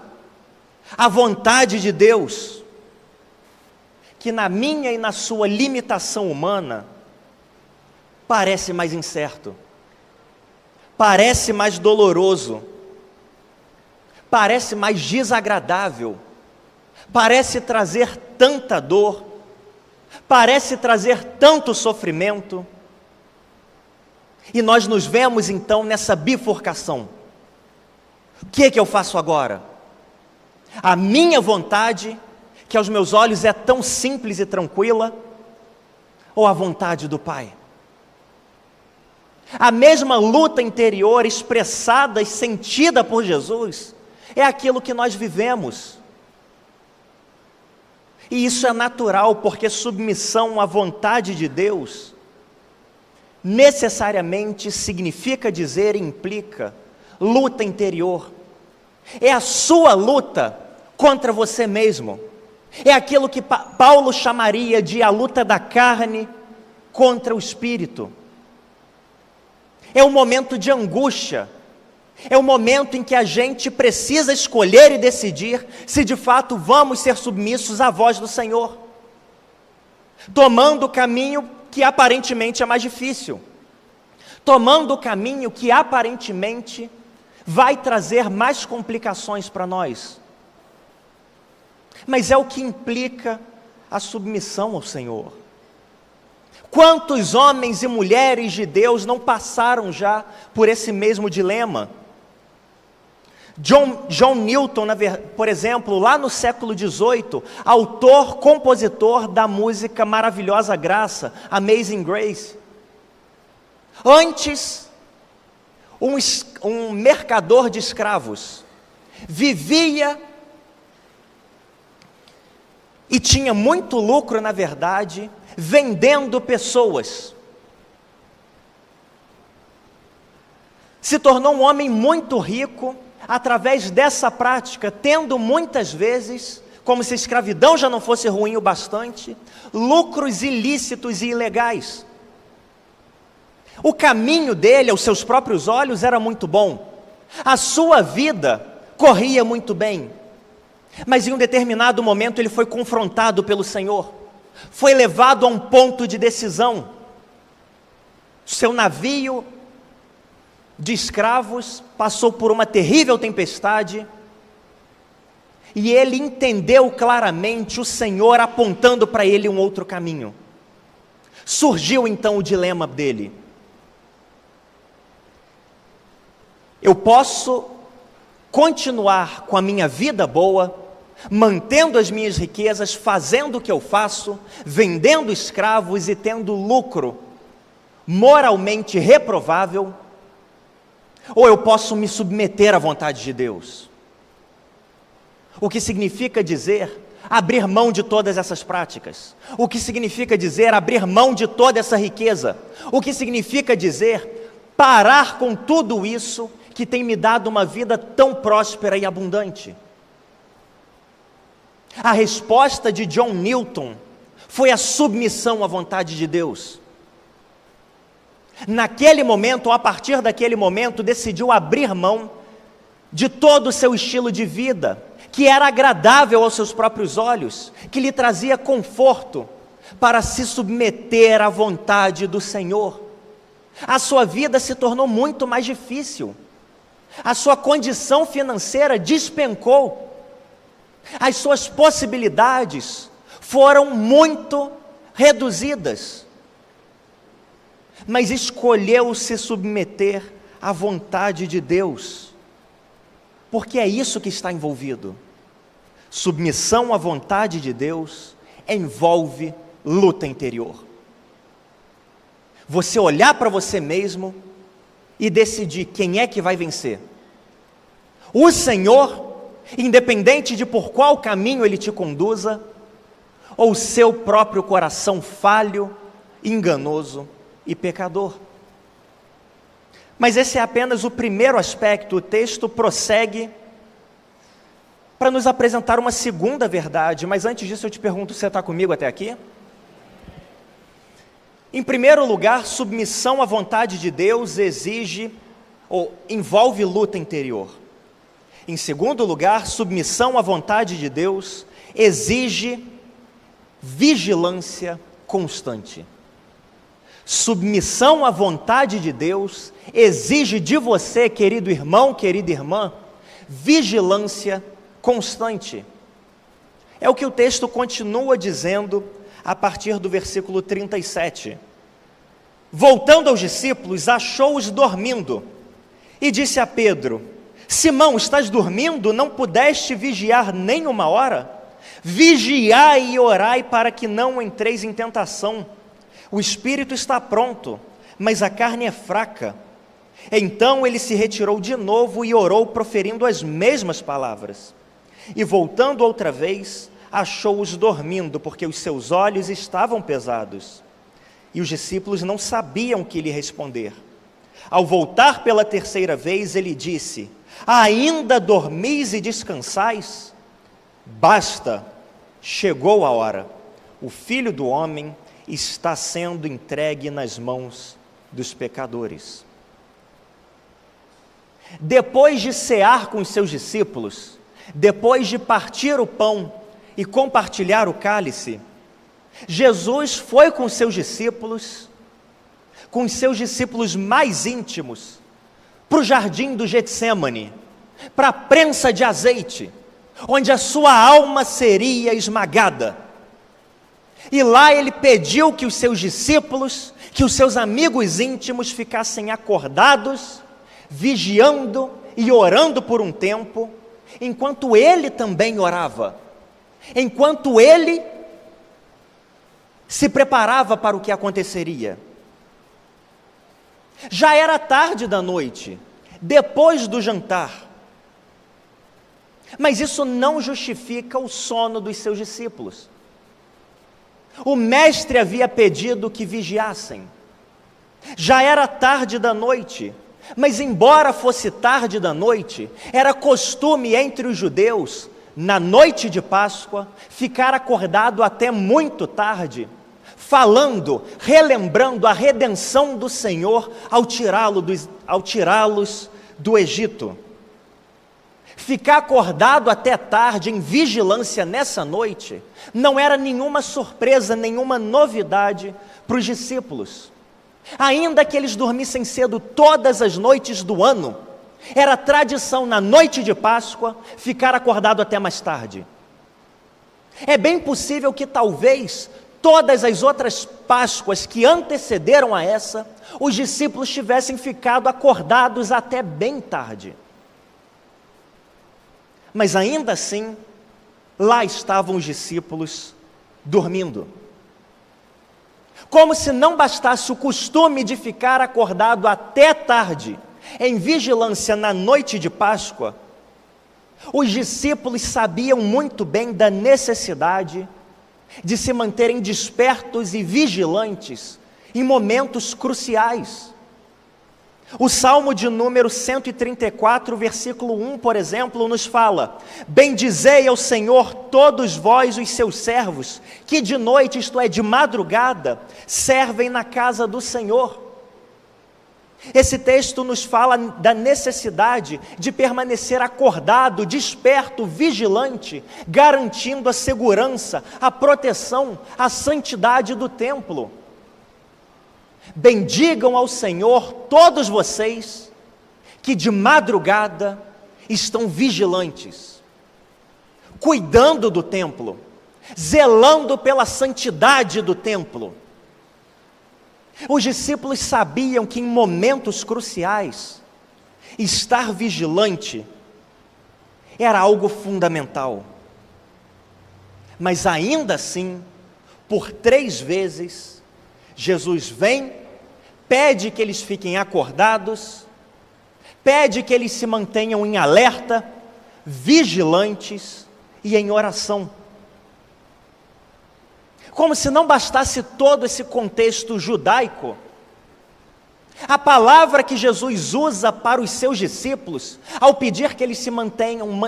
a vontade de Deus, que na minha e na sua limitação humana, parece mais incerto, parece mais doloroso, parece mais desagradável, parece trazer tanta dor, parece trazer tanto sofrimento. E nós nos vemos então nessa bifurcação. que eu faço agora? A minha vontade, que aos meus olhos é tão simples e tranquila, ou a vontade do Pai? A mesma luta interior expressada e sentida por Jesus é aquilo que nós vivemos. E isso é natural, porque submissão à vontade de Deus necessariamente significa dizer e implica luta interior. É a sua luta contra você mesmo. É aquilo que Paulo chamaria de a luta da carne contra o espírito. É um momento de angústia. É um momento em que a gente precisa escolher e decidir se de fato vamos ser submissos à voz do Senhor, tomando o caminho que aparentemente é mais difícil, tomando o caminho que aparentemente vai trazer mais complicações para nós. Mas é o que implica a submissão ao Senhor. Quantos homens e mulheres de Deus não passaram já por esse mesmo dilema? John Newton, por exemplo, lá no século XVIII, autor, compositor da música Maravilhosa Graça, Amazing Grace. Antes, um mercador de escravos vivia e tinha muito lucro, na verdade, vendendo pessoas. Se tornou um homem muito rico através dessa prática, tendo muitas vezes, como se a escravidão já não fosse ruim o bastante, lucros ilícitos e ilegais. O caminho dele, aos seus próprios olhos, era muito bom. A sua vida corria muito bem. Mas em um determinado momento ele foi confrontado pelo Senhor. Foi levado a um ponto de decisão. Seu navio de escravos passou por uma terrível tempestade, e ele entendeu claramente o Senhor apontando para ele um outro caminho. Surgiu então o dilema dele: eu posso continuar com a minha vida boa, mantendo as minhas riquezas, fazendo o que eu faço, vendendo escravos e tendo lucro moralmente reprovável, ou eu posso me submeter à vontade de Deus? O que significa dizer abrir mão de todas essas práticas? O que significa dizer abrir mão de toda essa riqueza? O que significa dizer parar com tudo isso que tem me dado uma vida tão próspera e abundante? A resposta de John Newton foi a submissão à vontade de Deus. Naquele momento, ou a partir daquele momento, decidiu abrir mão de todo o seu estilo de vida, que era agradável aos seus próprios olhos, que lhe trazia conforto, para se submeter à vontade do Senhor. A sua vida se tornou muito mais difícil. A sua condição financeira despencou. As suas possibilidades foram muito reduzidas. Mas escolheu se submeter à vontade de Deus, porque é isso que está envolvido. Submissão à vontade de Deus envolve luta interior. Você olhar para você mesmo e decidir quem é que vai vencer. O Senhor, independente de por qual caminho Ele te conduza, ou o seu próprio coração falho, enganoso e pecador. Mas esse é apenas o primeiro aspecto. O texto prossegue para nos apresentar uma segunda verdade, mas antes disso eu te pergunto, você está comigo até aqui? Em primeiro lugar, submissão à vontade de Deus exige ou envolve luta interior. Em segundo lugar, submissão à vontade de Deus exige vigilância constante. Submissão à vontade de Deus exige de você, querido irmão, querida irmã, vigilância constante. É o que o texto continua dizendo a partir do versículo 37. Voltando aos discípulos, achou-os dormindo e disse a Pedro: Simão, estás dormindo? Não pudeste vigiar nem uma hora? Vigiai e orai para que não entreis em tentação. O espírito está pronto, mas a carne é fraca. Então ele se retirou de novo e orou, proferindo as mesmas palavras. E voltando outra vez, achou-os dormindo, porque os seus olhos estavam pesados. E os discípulos não sabiam o que lhe responder. Ao voltar pela terceira vez, ele disse: ainda dormis e descansais? Basta, chegou a hora. O Filho do Homem está sendo entregue nas mãos dos pecadores. Depois de cear com os seus discípulos, depois de partir o pão e compartilhar o cálice, Jesus foi com seus discípulos mais íntimos, para o jardim do Getsêmani, para a prensa de azeite, onde a sua alma seria esmagada. E lá ele pediu que os seus discípulos, que os seus amigos íntimos ficassem acordados, vigiando e orando por um tempo, enquanto ele também orava, enquanto ele se preparava para o que aconteceria. Já era tarde da noite, depois do jantar, mas isso não justifica o sono dos seus discípulos. O mestre havia pedido que vigiassem. Já era tarde da noite, mas embora fosse tarde da noite, era costume entre os judeus, na noite de Páscoa, ficar acordado até muito tarde, falando, relembrando a redenção do Senhor ao tirá-los do Egito. Ficar acordado até tarde em vigilância nessa noite não era nenhuma surpresa, nenhuma novidade para os discípulos. Ainda que eles dormissem cedo todas as noites do ano, era tradição na noite de Páscoa ficar acordado até mais tarde. É bem possível que talvez todas as outras Páscoas que antecederam a essa, os discípulos tivessem ficado acordados até bem tarde. Mas ainda assim, lá estavam os discípulos dormindo. Como se não bastasse o costume de ficar acordado até tarde, em vigilância na noite de Páscoa, os discípulos sabiam muito bem da necessidade de se manterem despertos e vigilantes em momentos cruciais. O Salmo de número 134, versículo 1, por exemplo, nos fala: bendizei ao Senhor todos vós os seus servos, que de noite, isto é, de madrugada, servem na casa do Senhor. Esse texto nos fala da necessidade de permanecer acordado, desperto, vigilante, garantindo a segurança, a proteção, a santidade do templo. Bendigam ao Senhor todos vocês que de madrugada estão vigilantes, cuidando do templo, zelando pela santidade do templo. Os discípulos sabiam que em momentos cruciais, estar vigilante era algo fundamental. Mas ainda assim, por 3 vezes, Jesus vem, pede que eles fiquem acordados, pede que eles se mantenham em alerta, vigilantes e em oração. Como se não bastasse todo esse contexto judaico, a palavra que Jesus usa para os seus discípulos, ao pedir que eles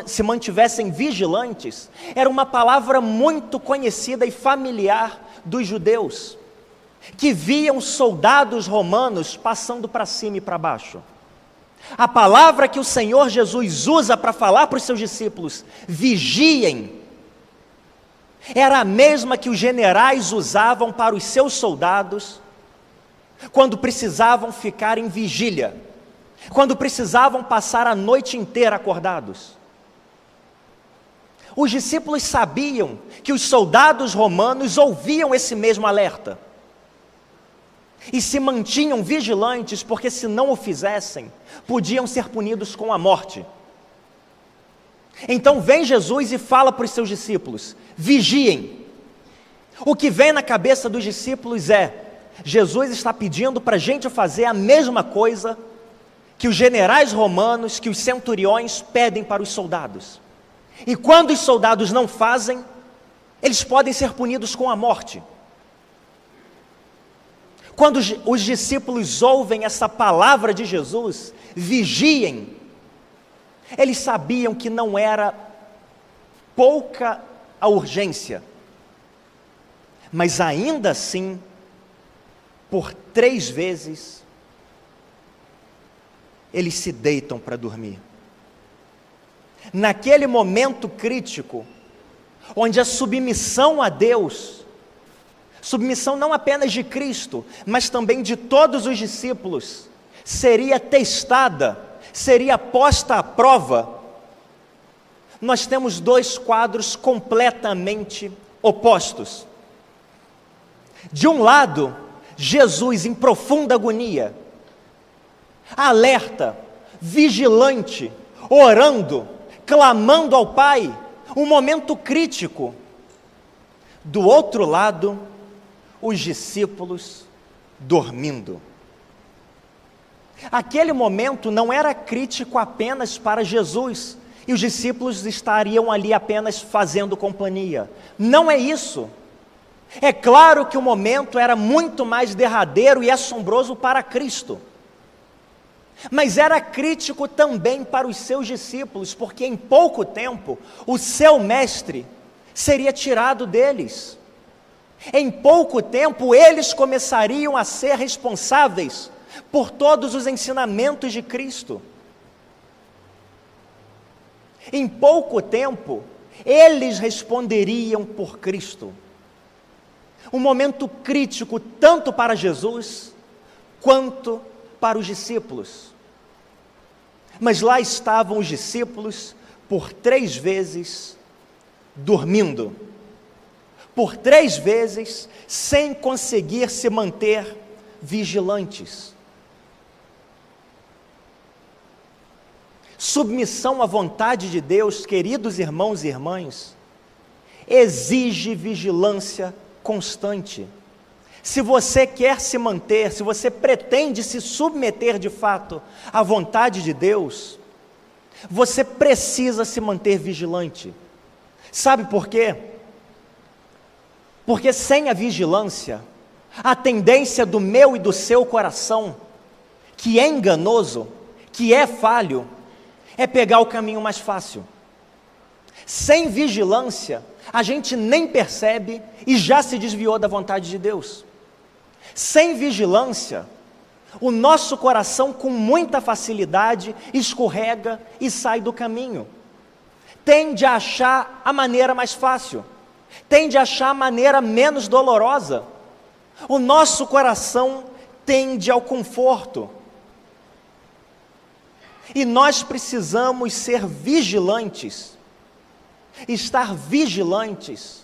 se mantivessem vigilantes, era uma palavra muito conhecida e familiar dos judeus, que viam soldados romanos passando para cima e para baixo. A palavra que o Senhor Jesus usa para falar para os seus discípulos, vigiem, era a mesma que os generais usavam para os seus soldados, quando precisavam ficar em vigília, quando precisavam passar a noite inteira acordados. Os discípulos sabiam que os soldados romanos ouviam esse mesmo alerta, e se mantinham vigilantes, porque se não o fizessem, podiam ser punidos com a morte. Então vem Jesus e fala para os seus discípulos: vigiem. O que vem na cabeça dos discípulos é: Jesus está pedindo para a gente fazer a mesma coisa que os generais romanos, que os centuriões pedem para os soldados. E quando os soldados não fazem, eles podem ser punidos com a morte. Quando os discípulos ouvem essa palavra de Jesus, vigiem, eles sabiam que não era pouca a urgência, mas ainda assim, por 3 vezes, eles se deitam para dormir. Naquele momento crítico, onde a submissão a Deus, submissão não apenas de Cristo, mas também de todos os discípulos, seria testada, seria posta à prova, nós temos 2 quadros completamente opostos. De um lado, Jesus em profunda agonia, alerta, vigilante, orando, clamando ao Pai, um momento crítico. Do outro lado, os discípulos dormindo. Aquele momento não era crítico apenas para Jesus, e os discípulos estariam ali apenas fazendo companhia. Não é isso. É claro que o momento era muito mais derradeiro e assombroso para Cristo, mas era crítico também para os seus discípulos, porque em pouco tempo o seu mestre seria tirado deles. Em pouco tempo eles começariam a ser responsáveis por todos os ensinamentos de Cristo. Em pouco tempo eles responderiam por Cristo. Um momento crítico tanto para Jesus quanto para os discípulos. Mas lá estavam os discípulos por 3 vezes dormindo, por 3 vezes sem conseguir se manter vigilantes. Submissão à vontade de Deus, queridos irmãos e irmãs, exige vigilância constante. Se você quer se manter, se você pretende se submeter de fato à vontade de Deus, você precisa se manter vigilante. Sabe por quê? Porque sem a vigilância, a tendência do meu e do seu coração, que é enganoso, que é falho, é pegar o caminho mais fácil. Sem vigilância, a gente nem percebe e já se desviou da vontade de Deus. Sem vigilância, o nosso coração com muita facilidade escorrega e sai do caminho. Tende a achar a maneira mais fácil, tende a achar a maneira menos dolorosa. O nosso coração tende ao conforto. E nós precisamos ser vigilantes, estar vigilantes,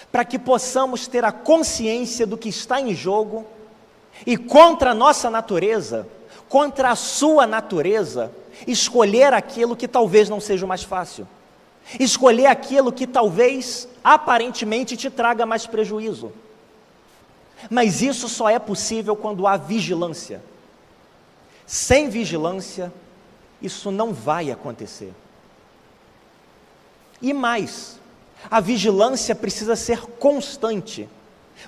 para que possamos ter a consciência do que está em jogo e contra a nossa natureza, contra a sua natureza, escolher aquilo que talvez não seja o mais fácil, escolher aquilo que talvez aparentemente te traga mais prejuízo. Mas isso só é possível quando há vigilância. Sem vigilância, isso não vai acontecer. E mais, a vigilância precisa ser constante,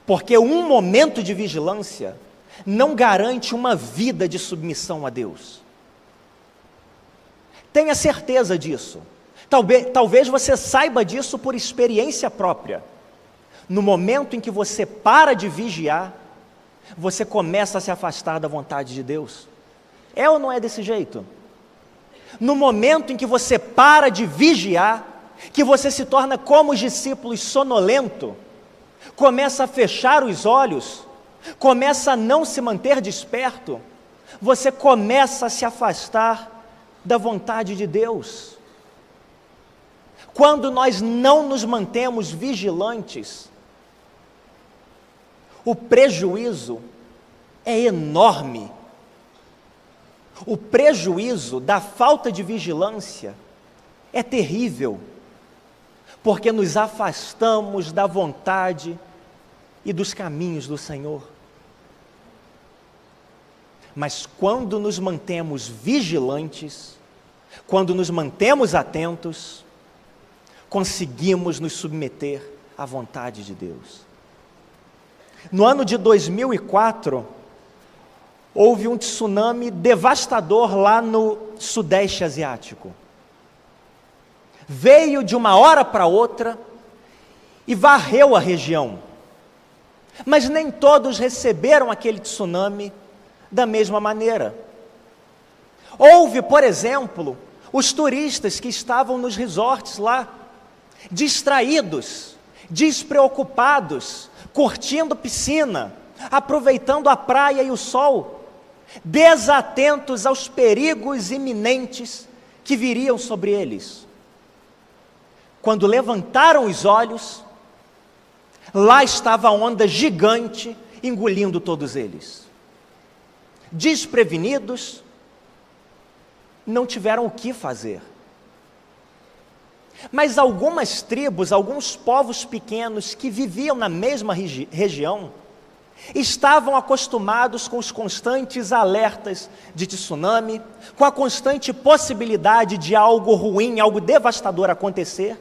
porque um momento de vigilância não garante uma vida de submissão a Deus. Tenha certeza disso. Talvez você saiba disso por experiência própria. No momento em que você para de vigiar, você começa a se afastar da vontade de Deus. É ou não é desse jeito? No momento em que você para de vigiar, que você se torna como os discípulos sonolento, começa a fechar os olhos, começa a não se manter desperto, você começa a se afastar da vontade de Deus. Quando nós não nos mantemos vigilantes, o prejuízo é enorme. O prejuízo da falta de vigilância é terrível, porque nos afastamos da vontade e dos caminhos do Senhor. Mas quando nos mantemos vigilantes, quando nos mantemos atentos, conseguimos nos submeter à vontade de Deus. No ano de 2004, houve um tsunami devastador lá no Sudeste Asiático. Veio de uma hora para outra e varreu a região. Mas nem todos receberam aquele tsunami da mesma maneira. Houve, por exemplo, os turistas que estavam nos resorts lá, distraídos, despreocupados, curtindo piscina, aproveitando a praia e o sol, desatentos aos perigos iminentes que viriam sobre eles. Quando levantaram os olhos, lá estava a onda gigante engolindo todos eles. Desprevenidos, não tiveram o que fazer. Mas algumas tribos, alguns povos pequenos que viviam na mesma região, estavam acostumados com os constantes alertas de tsunami, com a constante possibilidade de algo ruim, algo devastador acontecer,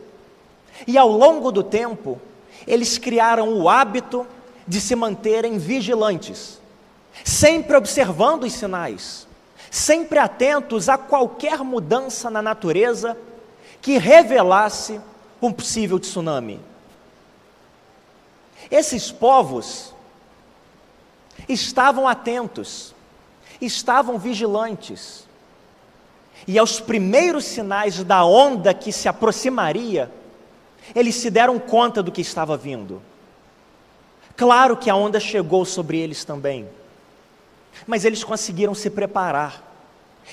e ao longo do tempo, eles criaram o hábito de se manterem vigilantes, sempre observando os sinais, sempre atentos a qualquer mudança na natureza que revelasse um possível tsunami. Esses povos estavam atentos, estavam vigilantes, e aos primeiros sinais da onda que se aproximaria, eles se deram conta do que estava vindo. Claro que a onda chegou sobre eles também, mas eles conseguiram se preparar,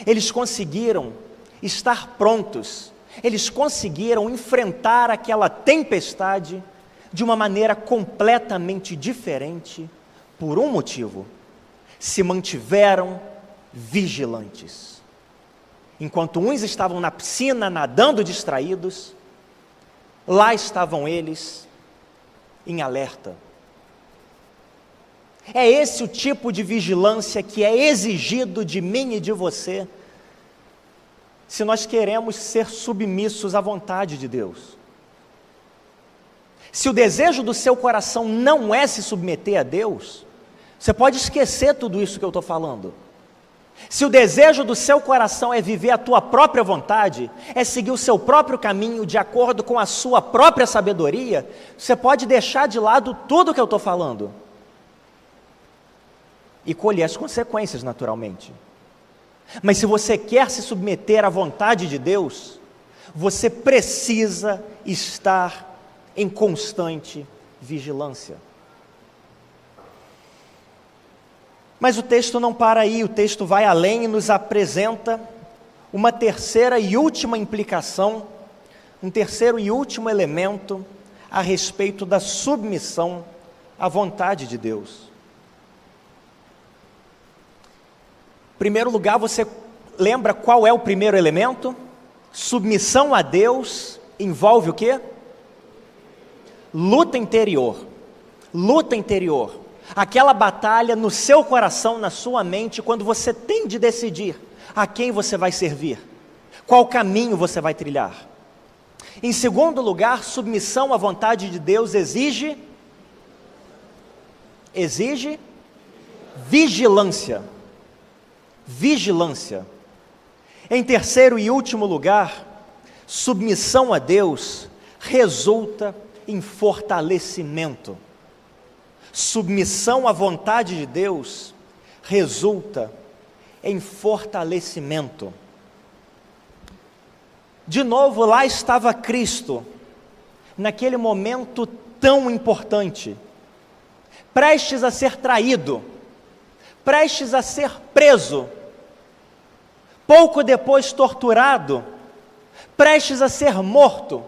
eles conseguiram estar prontos, eles conseguiram enfrentar aquela tempestade de uma maneira completamente diferente, por um motivo: se mantiveram vigilantes. Enquanto uns estavam na piscina nadando distraídos, lá estavam eles em alerta. É esse o tipo de vigilância que é exigido de mim e de você, se nós queremos ser submissos à vontade de Deus. Se o desejo do seu coração não é se submeter a Deus, você pode esquecer tudo isso que eu estou falando. Se o desejo do seu coração é viver a tua própria vontade, é seguir o seu próprio caminho de acordo com a sua própria sabedoria, você pode deixar de lado tudo que eu estou falando e colher as consequências naturalmente. Mas se você quer se submeter à vontade de Deus, você precisa estar em constante vigilância. Mas o texto não para aí, o texto vai além e nos apresenta uma terceira e última implicação, um terceiro e último elemento a respeito da submissão à vontade de Deus. Em primeiro lugar, você lembra qual é o primeiro elemento? Submissão a Deus envolve o quê? Luta interior. Luta interior. Aquela batalha no seu coração, na sua mente, quando você tem de decidir a quem você vai servir, qual caminho você vai trilhar. Em segundo lugar, submissão à vontade de Deus exige vigilância. Vigilância. Em terceiro e último lugar, submissão a Deus resulta em fortalecimento. Submissão à vontade de Deus resulta em fortalecimento. De novo, lá estava Cristo, naquele momento tão importante, prestes a ser traído, prestes a ser preso, pouco depois torturado, prestes a ser morto,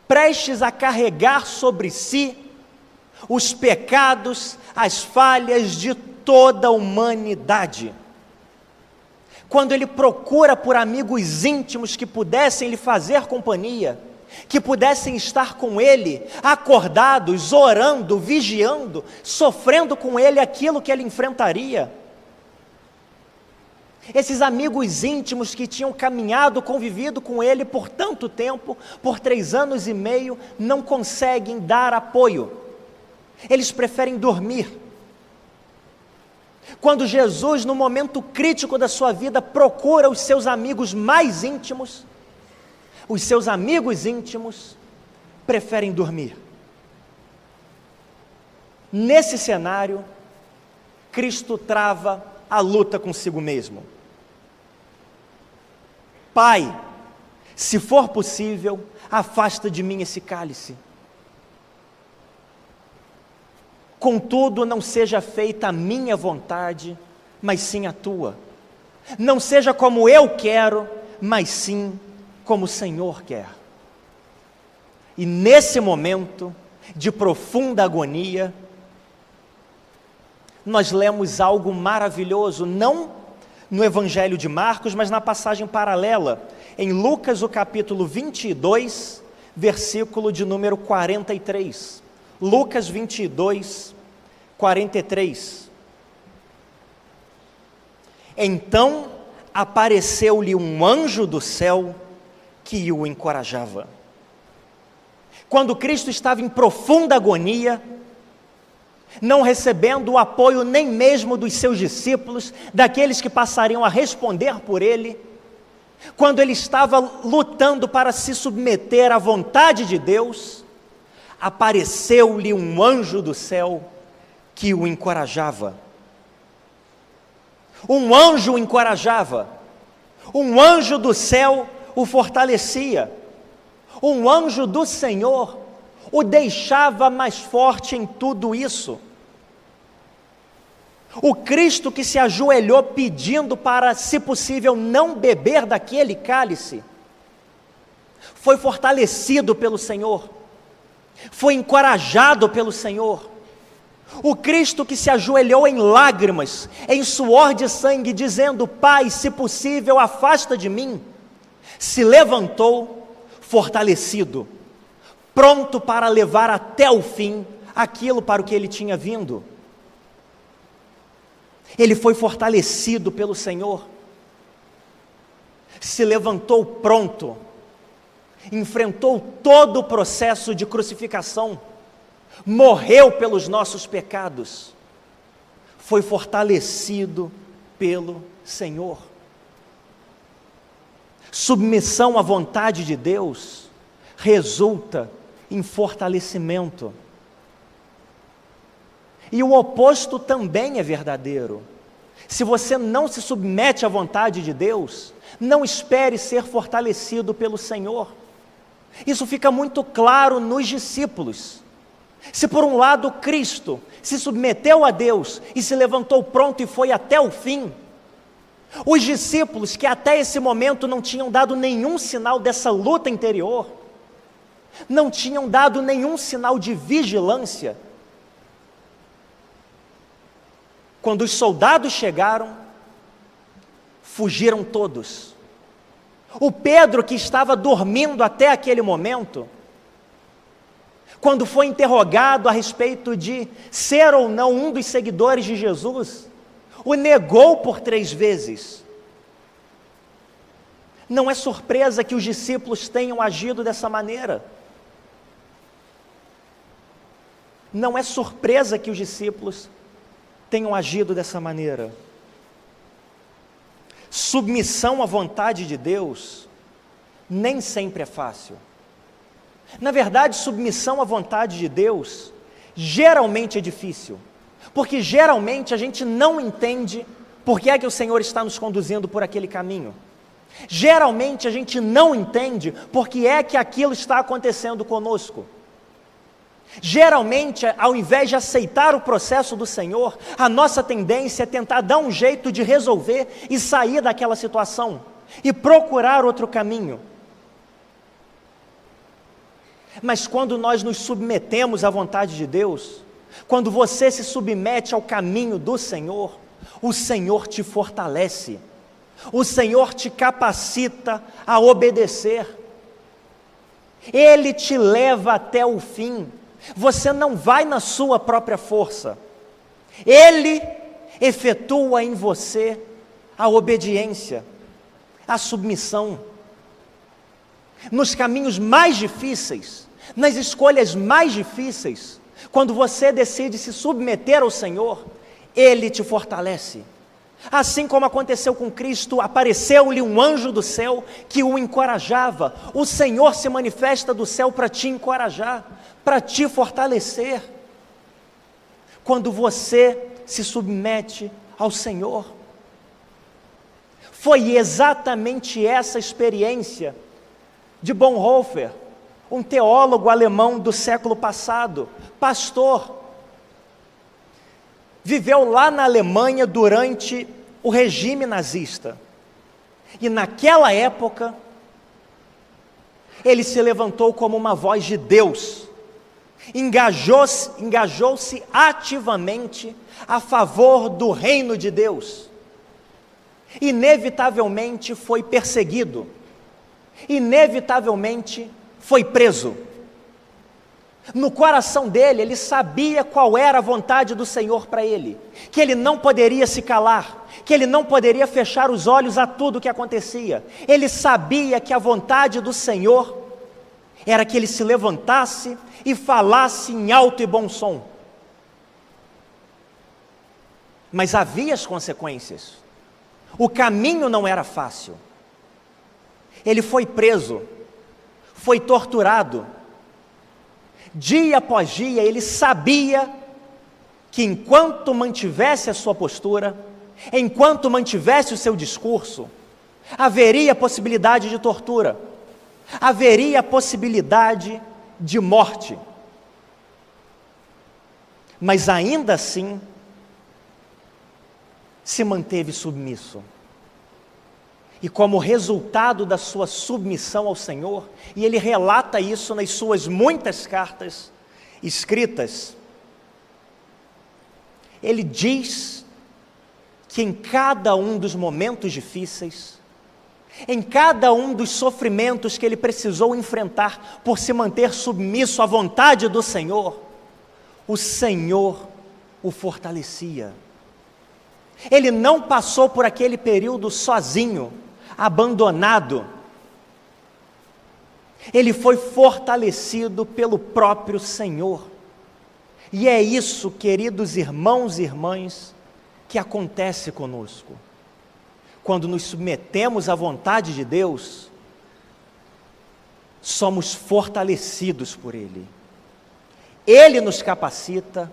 prestes a carregar sobre si os pecados, as falhas de toda a humanidade. quando ele procura por amigos íntimos que pudessem lhe fazer companhia, que pudessem estar com ele, acordados, orando, vigiando, sofrendo com ele aquilo que ele enfrentaria. Esses amigos íntimos que tinham caminhado, convivido com ele por tanto tempo, por 3 anos e meio, não conseguem dar apoio. Eles preferem dormir. Quando Jesus, no momento crítico da sua vida, procura os seus amigos mais íntimos, os seus amigos íntimos preferem dormir. Nesse cenário, Cristo trava a luta consigo mesmo. Pai, se for possível, afasta de mim esse cálice. Contudo, não seja feita a minha vontade, mas sim a tua. Não seja como eu quero, mas sim como o Senhor quer. E nesse momento de profunda agonia, nós lemos algo maravilhoso, não no Evangelho de Marcos, mas na passagem paralela, em Lucas, o capítulo 22, versículo de número 43. Lucas 22, 43. Então apareceu-lhe um anjo do céu que o encorajava. Quando Cristo estava em profunda agonia, não recebendo o apoio nem mesmo dos seus discípulos, daqueles que passariam a responder por ele, quando ele estava lutando para se submeter à vontade de Deus, apareceu-lhe um anjo do céu que o encorajava. Um anjo o encorajava, um anjo do céu o fortalecia, um anjo do Senhor o deixava mais forte em tudo isso. O Cristo que se ajoelhou pedindo para, se possível, não beber daquele cálice, foi fortalecido pelo Senhor, foi encorajado pelo Senhor. O Cristo que se ajoelhou em lágrimas, em suor de sangue, dizendo: Pai, se possível, afasta de mim, se levantou fortalecido, pronto para levar até o fim aquilo para o que ele tinha vindo. Ele foi fortalecido pelo Senhor, se levantou pronto, enfrentou todo o processo de crucificação, morreu pelos nossos pecados, foi fortalecido pelo Senhor. Submissão à vontade de Deus resulta em fortalecimento. E o oposto também é verdadeiro. Se você não se submete à vontade de Deus, não espere ser fortalecido pelo Senhor. Isso fica muito claro nos discípulos. Se por um lado Cristo se submeteu a Deus e se levantou pronto e foi até o fim, os discípulos que até esse momento não tinham dado nenhum sinal dessa luta interior, não tinham dado nenhum sinal de vigilância, quando os soldados chegaram, fugiram todos. O Pedro, que estava dormindo até aquele momento, quando foi interrogado a respeito de ser ou não um dos seguidores de Jesus, o negou por 3 vezes. Não é surpresa que os discípulos tenham agido dessa maneira. Não é surpresa que os discípulos tenham agido dessa maneira. Submissão à vontade de Deus nem sempre é fácil. Na verdade, submissão à vontade de Deus geralmente é difícil, porque geralmente a gente não entende por que é que o Senhor está nos conduzindo por aquele caminho. Geralmente a gente não entende por que é que aquilo está acontecendo conosco. Geralmente, ao invés de aceitar o processo do Senhor, a nossa tendência é tentar dar um jeito de resolver e sair daquela situação, e procurar outro caminho. Mas quando nós nos submetemos à vontade de Deus, quando você se submete ao caminho do Senhor, o Senhor te fortalece, O Senhor te capacita a obedecer. Ele te leva até o fim. Você não vai na sua própria força. Ele efetua em você a obediência, a submissão. Nos caminhos mais difíceis, nas escolhas mais difíceis, quando você decide se submeter ao Senhor, Ele te fortalece. Assim como aconteceu com Cristo, apareceu-lhe um anjo do céu que o encorajava. O Senhor se manifesta do céu para te encorajar, para te fortalecer. Quando você se submete ao Senhor. Foi exatamente essa experiência de Bonhoeffer, um teólogo alemão do século passado, pastor. Viveu lá na Alemanha durante o regime nazista. E naquela época, ele se levantou como uma voz de Deus. Engajou-se ativamente a favor do reino de Deus. Inevitavelmente foi perseguido. Inevitavelmente foi preso. No coração dele, ele sabia qual era a vontade do Senhor para ele, que ele não poderia se calar, que ele não poderia fechar os olhos a tudo o que acontecia. Ele sabia que a vontade do Senhor era que ele se levantasse e falasse em alto e bom som. Mas havia as consequências. O caminho não era fácil. Ele foi preso, foi torturado. Dia após dia, ele sabia que enquanto mantivesse a sua postura, enquanto mantivesse o seu discurso, haveria possibilidade de tortura, haveria possibilidade de morte. Mas ainda assim, se manteve submisso. E como resultado da sua submissão ao Senhor, e ele relata isso nas suas muitas cartas escritas, ele diz que em cada um dos momentos difíceis, em cada um dos sofrimentos que ele precisou enfrentar por se manter submisso à vontade do Senhor, o Senhor o fortalecia. Ele não passou por aquele período sozinho, abandonado. Ele foi fortalecido pelo próprio Senhor. E é isso, queridos irmãos e irmãs, que acontece conosco. Quando nos submetemos à vontade de Deus, somos fortalecidos por Ele. Ele nos capacita,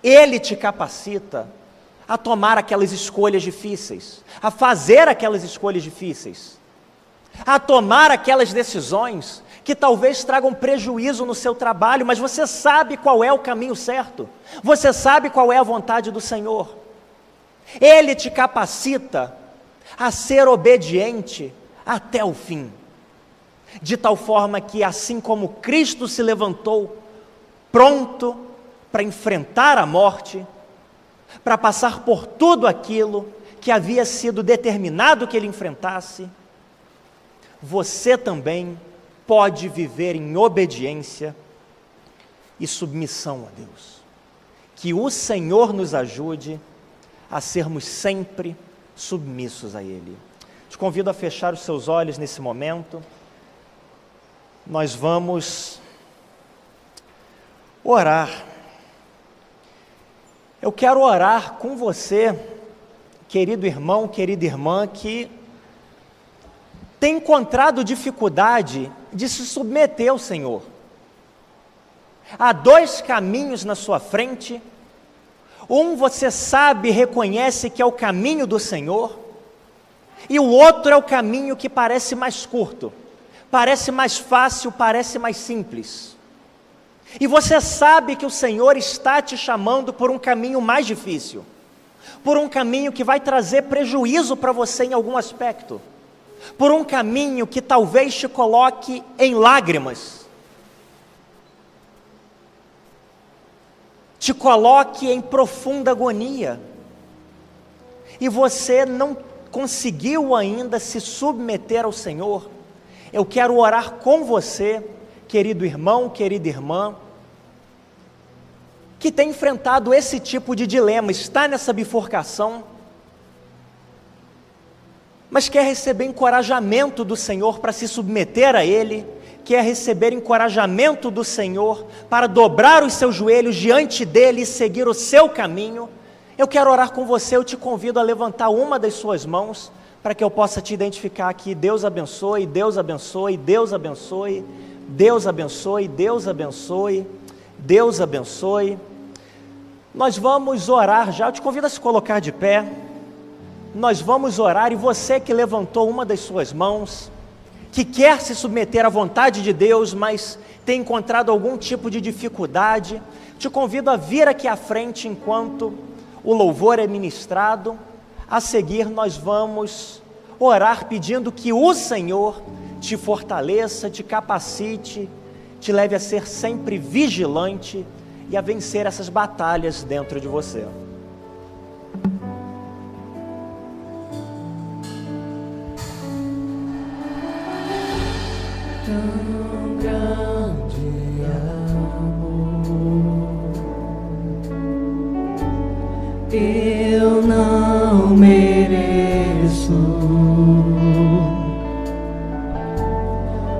Ele te capacita a tomar aquelas escolhas difíceis, a fazer aquelas escolhas difíceis, a tomar aquelas decisões que talvez tragam prejuízo no seu trabalho, mas você sabe qual é o caminho certo, você sabe qual é a vontade do Senhor. Ele te capacita a ser obediente até o fim, de tal forma que, assim como Cristo se levantou pronto para enfrentar a morte, para passar por tudo aquilo que havia sido determinado que ele enfrentasse, você também pode viver em obediência e submissão a Deus. Que o Senhor nos ajude a sermos sempre submissos a Ele. Te convido a fechar os seus olhos nesse momento. Nós vamos orar. Eu quero orar com você, querido irmão, querida irmã, que tem encontrado dificuldade de se submeter ao Senhor. Há dois caminhos na sua frente. Um você sabe, reconhece que é o caminho do Senhor, e o outro é o caminho que parece mais curto, parece mais fácil, parece mais simples. E você sabe que o Senhor está te chamando por um caminho mais difícil, por um caminho que vai trazer prejuízo para você em algum aspecto, por um caminho que talvez te coloque em lágrimas, te coloque em profunda agonia, e você não conseguiu ainda se submeter ao Senhor, eu quero orar com você, querido irmão, querida irmã, que tem enfrentado esse tipo de dilema, está nessa bifurcação, mas quer receber encorajamento do Senhor para se submeter a Ele, quer receber encorajamento do Senhor para dobrar os seus joelhos diante dEle e seguir o seu caminho. Eu quero orar com você, eu te convido a levantar uma das suas mãos, para que eu possa te identificar aqui. Deus abençoe, Deus abençoe, Deus abençoe, Deus abençoe, Deus abençoe, Deus abençoe. Nós vamos orar já, eu te convido a se colocar de pé. Nós vamos orar, e você que levantou uma das suas mãos, que quer se submeter à vontade de Deus, mas tem encontrado algum tipo de dificuldade, te convido a vir aqui à frente enquanto o louvor é ministrado. A seguir nós vamos orar pedindo que o Senhor te fortaleça, te capacite, te leve a ser sempre vigilante e a vencer essas batalhas dentro de você. Tão grande amor, eu não mereço.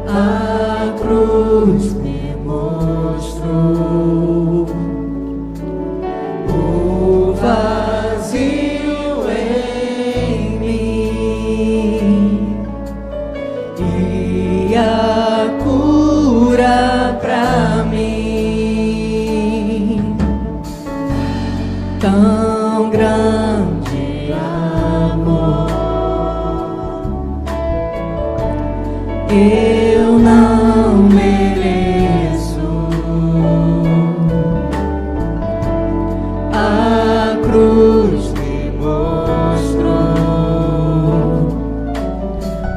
A cruz me mostrou o vazio em mim e a cura pra mim. Tão grande amor, eu não mereço. A cruz me mostrou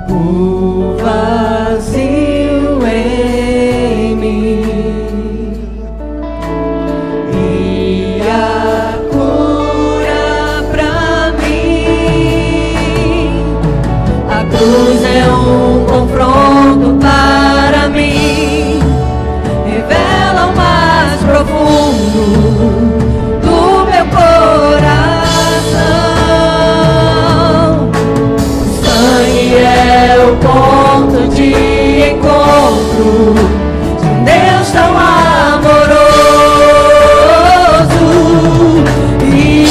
o vazio em mim e a cura pra mim. A cruz é um confronto para mim, revela o mais profundo do meu coração. O sangue é o ponto de encontro de um Deus tão amoroso, e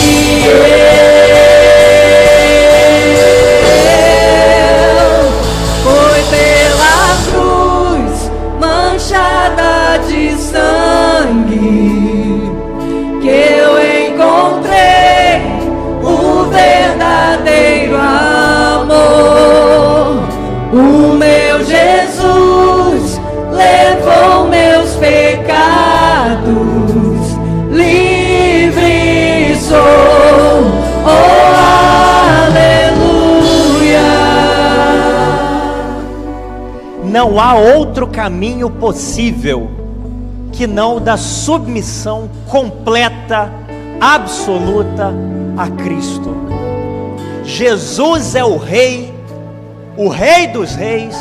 foi pela cruz manchada de sangue que eu encontrei o verdadeiro amor. O meu Jesus levou meus pecados, livre sou, oh aleluia. Não há outro caminho possível que não o da submissão completa, absoluta a Cristo. Jesus é o Rei dos Reis,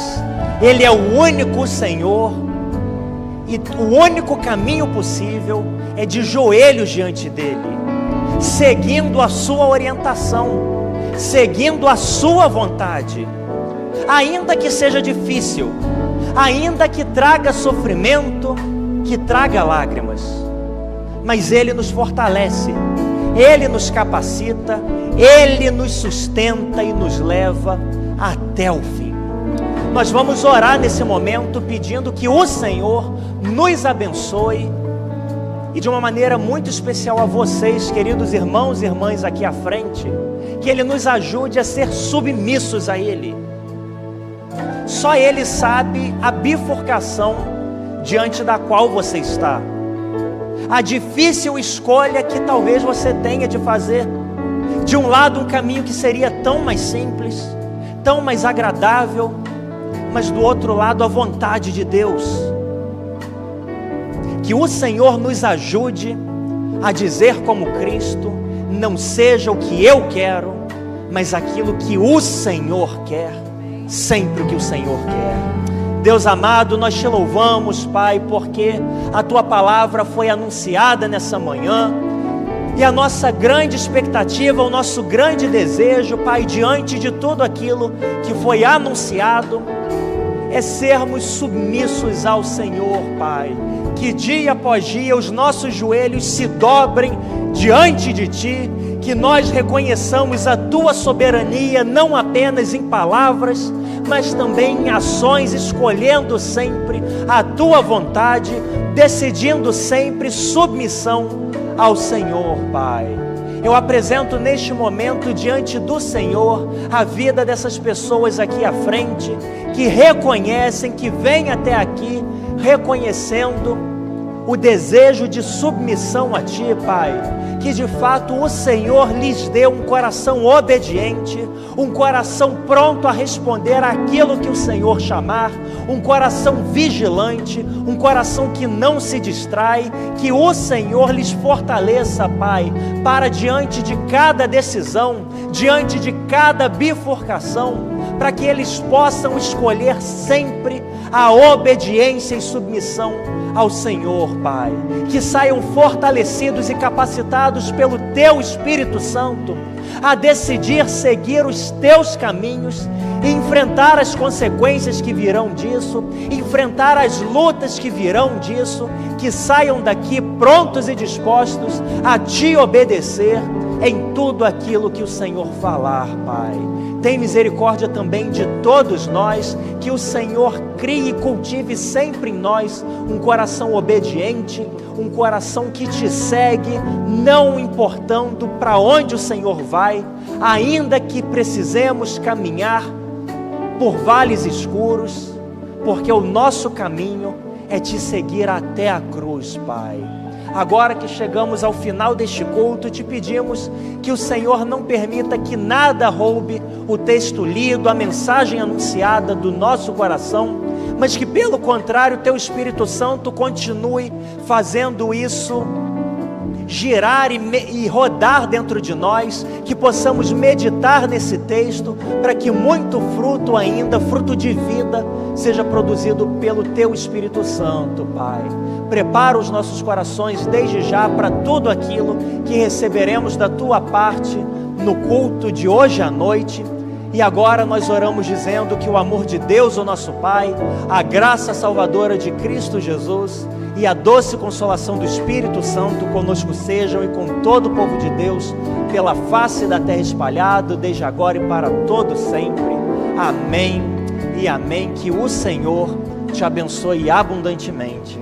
Ele é o único Senhor, e o único caminho possível é de joelhos diante dEle, seguindo a sua orientação, seguindo a sua vontade, ainda que seja difícil, ainda que traga sofrimento, que traga lágrimas, mas Ele nos fortalece, Ele nos capacita, Ele nos sustenta e nos leva até o fim. Nós vamos orar nesse momento pedindo que o Senhor nos abençoe, e de uma maneira muito especial a vocês, queridos irmãos e irmãs aqui à frente, que Ele nos ajude a ser submissos a Ele. Só Ele sabe a bifurcação diante da qual você está, a difícil escolha que talvez você tenha de fazer. De um lado, um caminho que seria tão mais simples, tão mais agradável, mas do outro lado, a vontade de Deus. Que o Senhor nos ajude a dizer como Cristo: não seja o que eu quero, mas aquilo que o Senhor quer, sempre o que o Senhor quer. Deus amado, nós te louvamos, Pai, porque a Tua palavra foi anunciada nessa manhã, e a nossa grande expectativa, o nosso grande desejo, Pai, diante de tudo aquilo que foi anunciado, é sermos submissos ao Senhor, Pai. Que dia após dia os nossos joelhos se dobrem diante de Ti, que nós reconheçamos a Tua soberania, não apenas em palavras, mas também em ações, escolhendo sempre a Tua vontade, decidindo sempre submissão ao Senhor, Pai. Eu apresento neste momento diante do Senhor a vida dessas pessoas aqui à frente, que reconhecem, que vêm até aqui reconhecendo o desejo de submissão a Ti, Pai. Que de fato o Senhor lhes dê um coração obediente, um coração pronto a responder àquilo que o Senhor chamar, um coração vigilante, um coração que não se distrai, que o Senhor lhes fortaleça, Pai, para diante de cada decisão, diante de cada bifurcação, para que eles possam escolher sempre a obediência e submissão ao Senhor, Pai. Que saiam fortalecidos e capacitados pelo Teu Espírito Santo a decidir seguir os Teus caminhos e enfrentar as consequências que virão disso, enfrentar as lutas que virão disso, que saiam daqui prontos e dispostos a Te obedecer em tudo aquilo que o Senhor falar, Pai. Tem misericórdia também de todos nós, que o Senhor crie e cultive sempre em nós um coração obediente, um coração que Te segue, não importando para onde o Senhor vai, ainda que precisemos caminhar por vales escuros, porque o nosso caminho é Te seguir até a cruz, Pai. Agora que chegamos ao final deste culto, Te pedimos que o Senhor não permita que nada roube o texto lido, a mensagem anunciada do nosso coração, mas que pelo contrário, Teu Espírito Santo continue fazendo isso girar e rodar dentro de nós, que possamos meditar nesse texto, para que muito fruto ainda, fruto de vida, seja produzido pelo Teu Espírito Santo, Pai. Prepara os nossos corações desde já para tudo aquilo que receberemos da Tua parte no culto de hoje à noite. E agora nós oramos dizendo que o amor de Deus, o nosso Pai, a graça salvadora de Cristo Jesus e a doce consolação do Espírito Santo conosco sejam e com todo o povo de Deus, pela face da terra espalhado, desde agora e para todo sempre. Amém e amém. Que o Senhor te abençoe abundantemente.